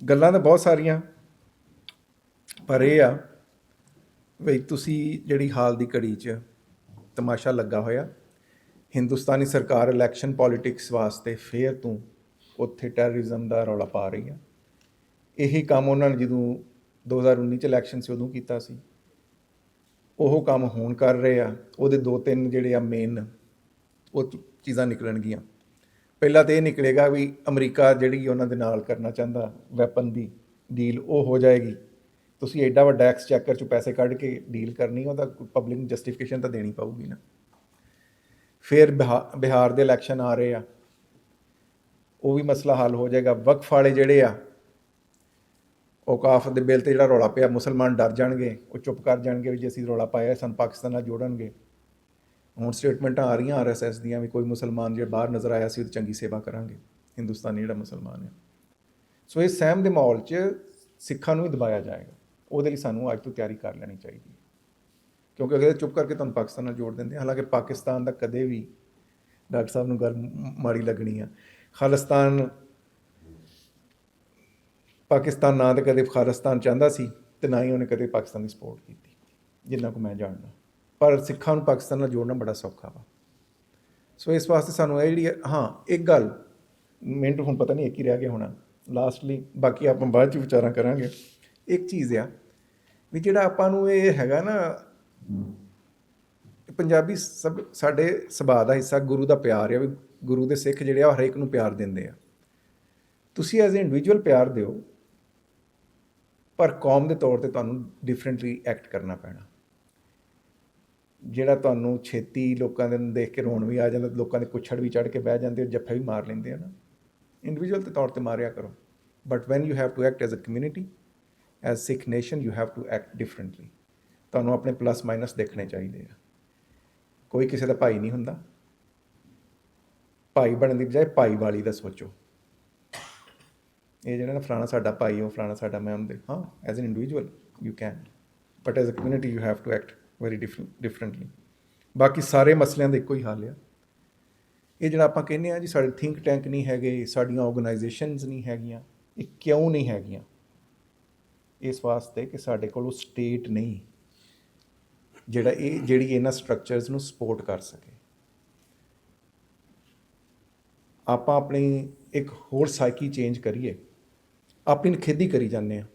ਗੱਲਾਂ ਤਾਂ ਬਹੁਤ ਸਾਰੀਆਂ, ਪਰ ਇਹ ਆ ਵੀ ਤੁਸੀਂ ਜਿਹੜੀ ਹਾਲ ਦੀ ਘੜੀ 'ਚ ਤਮਾਸ਼ਾ ਲੱਗਾ ਹੋਇਆ, ਹਿੰਦੁਸਤਾਨੀ ਸਰਕਾਰ ਇਲੈਕਸ਼ਨ ਪੋਲੀਟਿਕਸ ਵਾਸਤੇ ਫੇਰ ਤੋਂ ਉੱਥੇ ਟੈਰਰਿਜ਼ਮ ਦਾ ਰੌਲਾ ਪਾ ਰਹੀ ਆ। ਇਹੀ ਕੰਮ ਉਹਨਾਂ ਨੇ ਜਦੋਂ 2019 'ਚ ਇਲੈਕਸ਼ਨ ਸੀ ਉਦੋਂ ਕੀਤਾ ਸੀ, ਉਹ ਕੰਮ ਹੁਣ ਕਰ ਰਹੇ ਆ। ਉਹਦੇ 2-3 ਜਿਹੜੇ ਆ ਮੇਨ ਉਹ ਚੀਜ਼ਾਂ ਨਿਕਲਣਗੀਆਂ। ਪਹਿਲਾਂ ਤਾਂ ਇਹ ਨਿਕਲੇਗਾ ਵੀ ਅਮਰੀਕਾ ਜਿਹੜੀ ਉਹਨਾਂ ਦੇ ਨਾਲ ਕਰਨਾ ਚਾਹੁੰਦਾ ਵੈਪਨ ਦੀ ਡੀਲ, ਉਹ ਹੋ ਜਾਏਗੀ। ਤੁਸੀਂ ਐਡਾ ਵੱਡਾ ਐਕਸਚੈਕਰ 'ਚੋਂ ਪੈਸੇ ਕੱਢ ਕੇ ਡੀਲ ਕਰਨੀ, ਉਹਦਾ ਪਬਲਿਕ ਨੂੰ ਜਸਟੀਫਿਕੇਸ਼ਨ ਤਾਂ ਦੇਣੀ ਪਊਗੀ ਨਾ। ਫਿਰ ਬਿਹਾਰ ਦੇ ਇਲੈਕਸ਼ਨ ਆ ਰਹੇ ਆ, ਉਹ ਵੀ ਮਸਲਾ ਹੱਲ ਹੋ ਜਾਏਗਾ। ਵਕਫ ਵਾਲੇ ਜਿਹੜੇ ਆ, ਔਕਾਫ ਦੇ ਬਿੱਲ 'ਤੇ ਜਿਹੜਾ ਰੌਲਾ ਪਿਆ, ਮੁਸਲਮਾਨ ਡਰ ਜਾਣਗੇ, ਉਹ ਚੁੱਪ ਕਰ ਜਾਣਗੇ ਵੀ ਜੇ ਅਸੀਂ ਰੌਲਾ ਪਾਇਆ ਸਾਨੂੰ ਪਾਕਿਸਤਾਨ ਨਾਲ ਜੋੜਨਗੇ। ਹੁਣ ਸਟੇਟਮੈਂਟਾਂ ਆ ਰਹੀਆਂ RSS ਦੀਆਂ ਵੀ ਕੋਈ ਮੁਸਲਮਾਨ ਜੇ ਬਾਹਰ ਨਜ਼ਰ ਆਇਆ ਸੀ ਉਹਦੀ ਚੰਗੀ ਸੇਵਾ ਕਰਾਂਗੇ, ਹਿੰਦੁਸਤਾਨੀ ਜਿਹੜਾ ਮੁਸਲਮਾਨ ਹੈ। ਸੋ ਇਹ ਸਹਿਮ ਦੇ ਮਾਹੌਲ 'ਚ ਸਿੱਖਾਂ ਨੂੰ ਹੀ ਦਬਾਇਆ ਜਾਏਗਾ। ਉਹਦੇ ਲਈ ਸਾਨੂੰ ਅੱਜ ਤੋਂ ਤਿਆਰੀ ਕਰ ਲੈਣੀ ਚਾਹੀਦੀ ਹੈ, ਕਿਉਂਕਿ ਅਗਰ ਚੁੱਪ ਕਰਕੇ ਤੁਹਾਨੂੰ ਪਾਕਿਸਤਾਨ ਨਾਲ ਜੋੜ ਦਿੰਦੇ। ਹਾਲਾਂਕਿ ਪਾਕਿਸਤਾਨ ਦਾ ਕਦੇ ਵੀ, ਡਾਕਟਰ ਸਾਹਿਬ ਨੂੰ ਗੱਲ ਮਾੜੀ ਲੱਗਣੀ ਆ, ਖਾਲਿਸਤਾਨ ਪਾਕਿਸਤਾਨ ਨਾ ਤਾਂ ਕਦੇ ਖਾਲਿਸਤਾਨ ਚਾਹੁੰਦਾ ਸੀ ਅਤੇ ਨਾ ਹੀ ਉਹਨੇ ਕਦੇ ਪਾਕਿਸਤਾਨ ਦੀ ਸਪੋਰਟ ਕੀਤੀ, ਜਿੰਨਾ ਕੁ ਮੈਂ ਜਾਣਦਾ। ਪਰ ਸਿੱਖਾਂ ਨੂੰ ਪਾਕਿਸਤਾਨ ਨਾਲ ਜੋੜਨਾ ਬੜਾ ਸੌਖਾ ਵਾ। ਸੋ ਇਸ ਵਾਸਤੇ ਸਾਨੂੰ ਇਹ ਜਿਹੜੀ, ਹਾਂ ਇੱਕ ਗੱਲ ਮਿੰਟ ਹੁਣ ਪਤਾ ਨਹੀਂ ਇੱਕ ਹੀ ਰਹਿ ਗਿਆ ਹੋਣਾ ਲਾਸਟਲੀ, ਬਾਕੀ ਆਪਾਂ ਬਾਅਦ 'ਚ ਵਿਚਾਰਾਂ ਕਰਾਂਗੇ। ਇੱਕ ਚੀਜ਼ ਆ ਵੀ ਜਿਹੜਾ ਆਪਾਂ ਨੂੰ ਇਹ ਹੈਗਾ ਨਾ, ਪੰਜਾਬੀ ਸਭ ਸਾਡੇ ਸੁਭਾਅ ਦਾ ਹਿੱਸਾ ਗੁਰੂ ਦਾ ਪਿਆਰ ਆ, ਵੀ ਗੁਰੂ ਦੇ ਸਿੱਖ ਜਿਹੜੇ ਆ ਹਰੇਕ ਨੂੰ ਪਿਆਰ ਦਿੰਦੇ ਆ। ਤੁਸੀਂ ਐਜ਼ ਏ ਇੰਡੀਵਿਜੂਅਲ ਪਿਆਰ ਦਿਓ, ਪਰ ਕੌਮ ਦੇ ਤੌਰ 'ਤੇ ਤੁਹਾਨੂੰ ਡਿਫਰੈਂਟਲੀ ਐਕਟ ਕਰਨਾ ਪੈਣਾ। ਜਿਹੜਾ ਤੁਹਾਨੂੰ ਛੇਤੀ ਲੋਕਾਂ ਦੇ ਨੂੰ ਦੇਖ ਕੇ ਰੋਣ ਵੀ ਆ ਜਾਂਦਾ, ਲੋਕਾਂ ਦੇ ਕੁੱਛੜ ਵੀ ਚੜ੍ਹ ਕੇ ਬਹਿ ਜਾਂਦੇ, ਜੱਫੇ ਵੀ ਮਾਰ ਲੈਂਦੇ ਆ ਨਾ, ਇੰਡੀਵਿਜੂਅਲ ਦੇ ਤੌਰ 'ਤੇ ਮਾਰਿਆ ਕਰੋ। But when you have to act as a community, as Sikh nation, you have to act differently. ਤੁਹਾਨੂੰ ਆਪਣੇ ਪਲੱਸ ਮਾਈਨਸ ਦੇਖਣੇ ਚਾਹੀਦੇ ਆ। ਕੋਈ ਕਿਸੇ ਦਾ ਭਾਈ ਨਹੀਂ ਹੁੰਦਾ। ਭਾਈ ਬਣਨ ਦੀ ਬਜਾਏ ਭਾਈ ਵਾਲੀ ਦਾ ਸੋਚੋ। ਇਹ ਜਿਹੜਾ ਨਾ ਫਲਾਣਾ ਸਾਡਾ ਭਾਈ, ਉਹ ਫਲਾਣਾ ਸਾਡਾ, ਮੈਂ ਉਹਦੇ, ਹਾਂ as an individual you can, but as a community you have to act very differently. ਬਾਕੀ ਸਾਰੇ ਮਸਲਿਆਂ ਦਾ ਇੱਕੋ ਹੀ ਹੱਲ ਆ। ਇਹ ਜਿਹੜਾ ਆਪਾਂ ਕਹਿੰਦੇ ਹਾਂ ਜੀ ਸਾਡੇ ਥਿੰਕ ਟੈਂਕ ਨਹੀਂ ਹੈਗੇ, ਸਾਡੀਆਂ ਆਰਗੇਨਾਈਜੇਸ਼ਨਸ ਨਹੀਂ ਹੈਗੀਆਂ, ਇਹ ਕਿਉਂ ਨਹੀਂ ਹੈਗੀਆਂ? ਇਸ ਵਾਸਤੇ ਕਿ ਸਾਡੇ ਕੋਲ ਉਹ ਸਟੇਟ ਨਹੀਂ ਜਿਹੜੀ ਇਹਨਾਂ ਸਟਰਕਚਰਸ ਨੂੰ ਸਪੋਰਟ ਕਰ ਸਕੇ। ਆਪਾਂ ਆਪਣੀ ਇੱਕ ਹੋਰ ਸਾਈਕੀ ਚੇਂਜ ਕਰੀਏ। ਆਪਣੀ ਨਿਖੇਧੀ ਕਰੀ ਜਾਂਦੇ ਹਾਂ।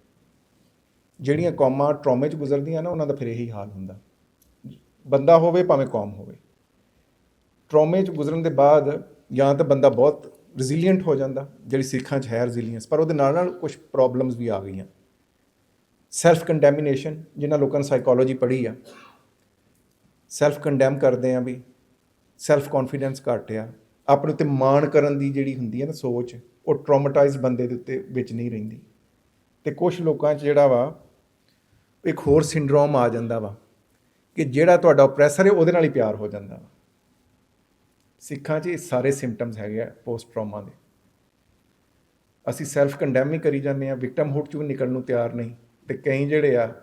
ਜਿਹੜੀਆਂ ਕੌਮਾਂ ਟਰੋਮੇ 'ਚ ਗੁਜ਼ਰਦੀਆਂ ਨਾ, ਉਹਨਾਂ ਦਾ ਫਿਰ ਇਹੀ ਹਾਲ ਹੁੰਦਾ। ਬੰਦਾ ਹੋਵੇ ਭਾਵੇਂ ਕੌਮ ਹੋਵੇ, ਟਰੋਮੇ 'ਚ ਗੁਜ਼ਰਨ ਦੇ ਬਾਅਦ ਜਾਂ ਤਾਂ ਬੰਦਾ ਬਹੁਤ ਰੈਜ਼ੀਲੀਐਂਟ ਹੋ ਜਾਂਦਾ, ਜਿਹੜੀ ਸਿੱਖਾਂ 'ਚ ਹੈ ਰੈਜ਼ੀਲੀਐਂਸ, ਪਰ ਉਹਦੇ ਨਾਲ ਨਾਲ ਕੁਛ ਪ੍ਰੋਬਲਮਸ ਵੀ ਆ ਗਈਆਂ। ਸੈਲਫ ਕੰਡੈਮੀਨੇਸ਼ਨ, ਜਿਨ੍ਹਾਂ ਲੋਕਾਂ ਨੇ ਸਾਈਕੋਲੋਜੀ ਪੜ੍ਹੀ ਆ, ਸੈਲਫ ਕੰਡੈਮ ਕਰਦੇ ਆ ਵੀ ਸੈਲਫ ਕੌਨਫੀਡੈਂਸ ਘੱਟ ਆ। ਆਪਣੇ ਉੱਤੇ ਮਾਣ ਕਰਨ ਦੀ ਜਿਹੜੀ ਹੁੰਦੀ ਹੈ ਨਾ ਸੋਚ, ਉਹ ਟਰੋਮਾਟਾਈਜ਼ ਬੰਦੇ ਦੇ ਉੱਤੇ ਵਿੱਚ ਨਹੀਂ ਰਹਿੰਦੀ। ਅਤੇ ਕੁਛ ਲੋਕਾਂ 'ਚ ਜਿਹੜਾ ਵਾ ਇੱਕ ਹੋਰ ਸਿੰਡਰੋਮ ਆ ਜਾਂਦਾ ਵਾ ਕਿ ਜਿਹੜਾ ਤੁਹਾਡਾ ਓਪਰੈਸਰ ਹੈ ਉਹਦੇ ਨਾਲ ਹੀ ਪਿਆਰ ਹੋ ਜਾਂਦਾ ਵਾ। ਸਿੱਖਾਂ 'ਚ ਇਹ ਸਾਰੇ ਸਿੰਪਟਮਸ ਹੈਗੇ ਆ ਪੋਸਟ ਟਰਾਮਾ ਦੇ। ਅਸੀਂ ਸੈਲਫ ਕੰਡੈਮ ਹੀ ਕਰੀ ਜਾਂਦੇ ਹਾਂ, ਵਿਕਟਮਹੁੱਡ 'ਚੋਂ ਨਿਕਲਣ ਨੂੰ ਤਿਆਰ ਨਹੀਂ। ਅਤੇ ਕਈ ਜਿਹੜੇ ਆ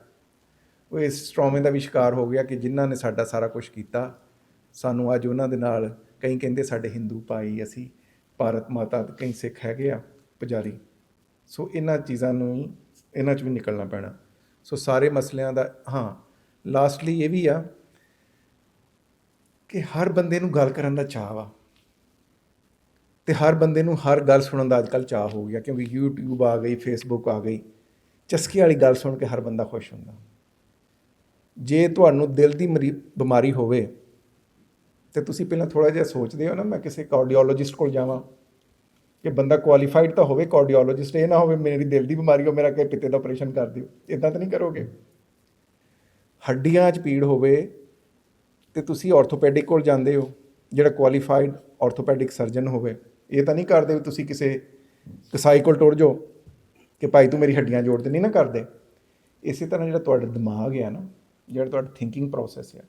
ਉਹ ਇਸ ਟਰਾਮੇ ਦਾ ਵੀ ਸ਼ਿਕਾਰ ਹੋ ਗਿਆ ਕਿ ਜਿਨ੍ਹਾਂ ਨੇ ਸਾਡਾ ਸਾਰਾ ਕੁਛ ਕੀਤਾ, ਸਾਨੂੰ ਅੱਜ ਉਹਨਾਂ ਦੇ ਨਾਲ, ਕਈ ਕਹਿੰਦੇ ਸਾਡੇ ਹਿੰਦੂ ਭਾਈ, ਅਸੀਂ ਭਾਰਤ ਮਾਤਾ, ਕਈ ਸਿੱਖ ਹੈਗੇ ਆ ਪੁਜਾਰੀ। ਸੋ ਇਹਨਾਂ ਚੀਜ਼ਾਂ ਨੂੰ, ਇਹਨਾਂ 'ਚ ਵੀ ਨਿਕਲਣਾ ਪੈਣਾ। ਸੋ ਸਾਰੇ ਮਸਲਿਆਂ ਦਾ, ਹਾਂ ਲਾਸਟਲੀ ਇਹ ਵੀ ਆ ਕਿ ਹਰ ਬੰਦੇ ਨੂੰ ਗੱਲ ਕਰਨ ਦਾ ਚਾਅ ਵਾ, ਅਤੇ ਹਰ ਬੰਦੇ ਨੂੰ ਹਰ ਗੱਲ ਸੁਣਨ ਦਾ ਅੱਜ ਕੱਲ੍ਹ ਚਾਅ ਹੋ ਗਿਆ, ਕਿਉਂਕਿ YouTube ਆ ਗਈ, Facebook ਆ ਗਈ। ਚਸਕੇ ਵਾਲੀ ਗੱਲ ਸੁਣ ਕੇ ਹਰ ਬੰਦਾ ਖੁਸ਼ ਹੁੰਦਾ। ਜੇ ਤੁਹਾਨੂੰ ਦਿਲ ਦੀ ਬਿਮਾਰੀ ਹੋਵੇ ਤੇ ਤੁਸੀਂ ਪਹਿਲਾਂ ਥੋੜ੍ਹਾ ਜਿਹਾ ਸੋਚਦੇ ਹੋ ਨਾ ਮੈਂ ਕਿਸੇ ਕਾਰਡੀਓਲੋਜਿਸਟ ਕੋਲ ਜਾਵਾਂ ਕਿ ਬੰਦਾ ਕੁਆਲੀਫਾਈਡ ਤਾਂ ਹੋਵੇ ਕਾਰਡੀਓਲੋਜਿਸਟ, ਇਹ ਨਾ ਹੋਵੇ ਮੇਰੀ ਦਿਲ ਦੀ ਬਿਮਾਰੀ ਹੋ ਮੇਰਾ ਕਿ ਪਿੱਤੇ ਦਾ ਆਪਰੇਸ਼ਨ ਕਰ ਦਿਓ, ਇੱਦਾਂ ਤਾਂ ਨਹੀਂ ਕਰੋਗੇ। ਹੱਡੀਆਂ 'ਚ ਪੀੜ ਹੋਵੇ ਤੇ ਤੁਸੀਂ ਆਰਥੋਪੈਡਿਕ ਕੋਲ ਜਾਂਦੇ ਹੋ, ਜਿਹੜਾ ਕੁਆਲੀਫਾਈਡ ਆਰਥੋਪੈਡਿਕ ਸਰਜਨ ਹੋਵੇ। ਇਹ ਤਾਂ ਨਹੀਂ ਕਰਦੇ ਵੀ ਤੁਸੀਂ ਕਿਸੇ ਕਸਾਈ ਕੋਲ ਟੁਰ ਜਾਓ ਕਿ ਭਾਈ ਤੂੰ ਮੇਰੀ ਹੱਡੀਆਂ ਜੋੜ ਦੇ, ਨਹੀਂ ਨਾ ਕਰਦੇ। ਇਸੇ ਤਰ੍ਹਾਂ ਜਿਹੜਾ ਤੁਹਾਡਾ ਦਿਮਾਗ ਹੈ ਨਾ, ਜਿਹੜਾ ਤੁਹਾਡਾ ਥਿੰਕਿੰਗ ਪ੍ਰੋਸੈਸ ਹੈ,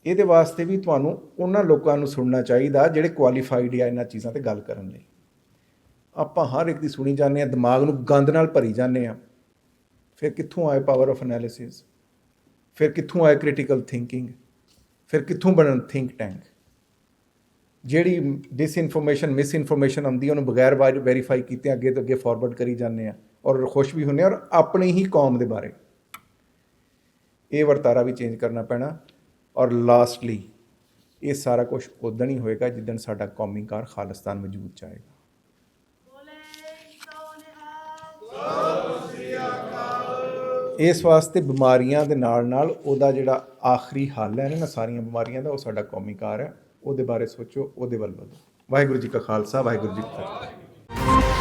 ਇਹਦੇ ਵਾਸਤੇ ਵੀ ਤੁਹਾਨੂੰ ਉਹਨਾਂ ਲੋਕਾਂ ਨੂੰ ਸੁਣਨਾ ਚਾਹੀਦਾ ਜਿਹੜੇ ਕੁਆਲੀਫਾਈਡ ਆ ਇਹਨਾਂ ਚੀਜ਼ਾਂ 'ਤੇ ਗੱਲ ਕਰਨ ਲਈ। ਆਪਾਂ ਹਰ ਇੱਕ ਦੀ ਸੁਣੀ ਜਾਂਦੇ ਹਾਂ, ਦਿਮਾਗ ਨੂੰ ਗੰਦ ਨਾਲ ਭਰੀ ਜਾਂਦੇ ਹਾਂ। ਫਿਰ ਕਿੱਥੋਂ ਆਏ ਪਾਵਰ ਆਫ ਐਨਾਲਿਸਿਸ, ਫਿਰ ਕਿੱਥੋਂ ਆਏ ਕ੍ਰਿਟੀਕਲ ਥਿੰਕਿੰਗ, ਫਿਰ ਕਿੱਥੋਂ ਬਣਨ ਥਿੰਕ ਟੈਂਕ। ਜਿਹੜੀ ਡਿਸਇਨਫੋਰਮੇਸ਼ਨ ਮਿਸਇਨਫੋਰਮੇਸ਼ਨ ਆਉਂਦੀ ਹੈ ਉਹਨੂੰ ਬਗੈਰ ਵੈਰੀਫਾਈ ਕੀਤੇ ਅੱਗੇ ਤੋਂ ਅੱਗੇ ਫਾਰਵਰਡ ਕਰੀ ਜਾਂਦੇ ਆ ਔਰ ਖੁਸ਼ ਵੀ ਹੁੰਦੇ ਆ, ਔਰ ਆਪਣੀ ਹੀ ਕੌਮ ਦੇ ਬਾਰੇ। ਇਹ ਵਰਤਾਰਾ ਵੀ ਚੇਂਜ ਕਰਨਾ ਪੈਣਾ। ਔਰ ਲਾਸਟਲੀ ਇਹ ਸਾਰਾ ਕੁਝ ਉਦਣ ਹੀ ਹੋਏਗਾ ਜਿੱਦਣ ਸਾਡਾ ਕੌਮੀ ਕਾਰ ਖਾਲਿਸਤਾਨ ਵਜੂਦ 'ਚ ਆਏਗਾ। ਇਸ ਵਾਸਤੇ ਬਿਮਾਰੀਆਂ ਦੇ ਨਾਲ ਨਾਲ ਉਹਦਾ ਜਿਹੜਾ ਆਖਰੀ ਹੱਲ ਹੈ ਨਾ ਸਾਰੀਆਂ ਬਿਮਾਰੀਆਂ ਦਾ, ਉਹ ਸਾਡਾ ਕੌਮੀ ਕਾਰ ਹੈ। ਉਹਦੇ ਬਾਰੇ ਸੋਚੋ, ਉਹਦੇ ਵੱਲ ਵਧੋ। ਵਾਹਿਗੁਰੂ ਜੀ ਕਾ ਖਾਲਸਾ, ਵਾਹਿਗੁਰੂ ਜੀ ਕੀ ਫਤਿਹ।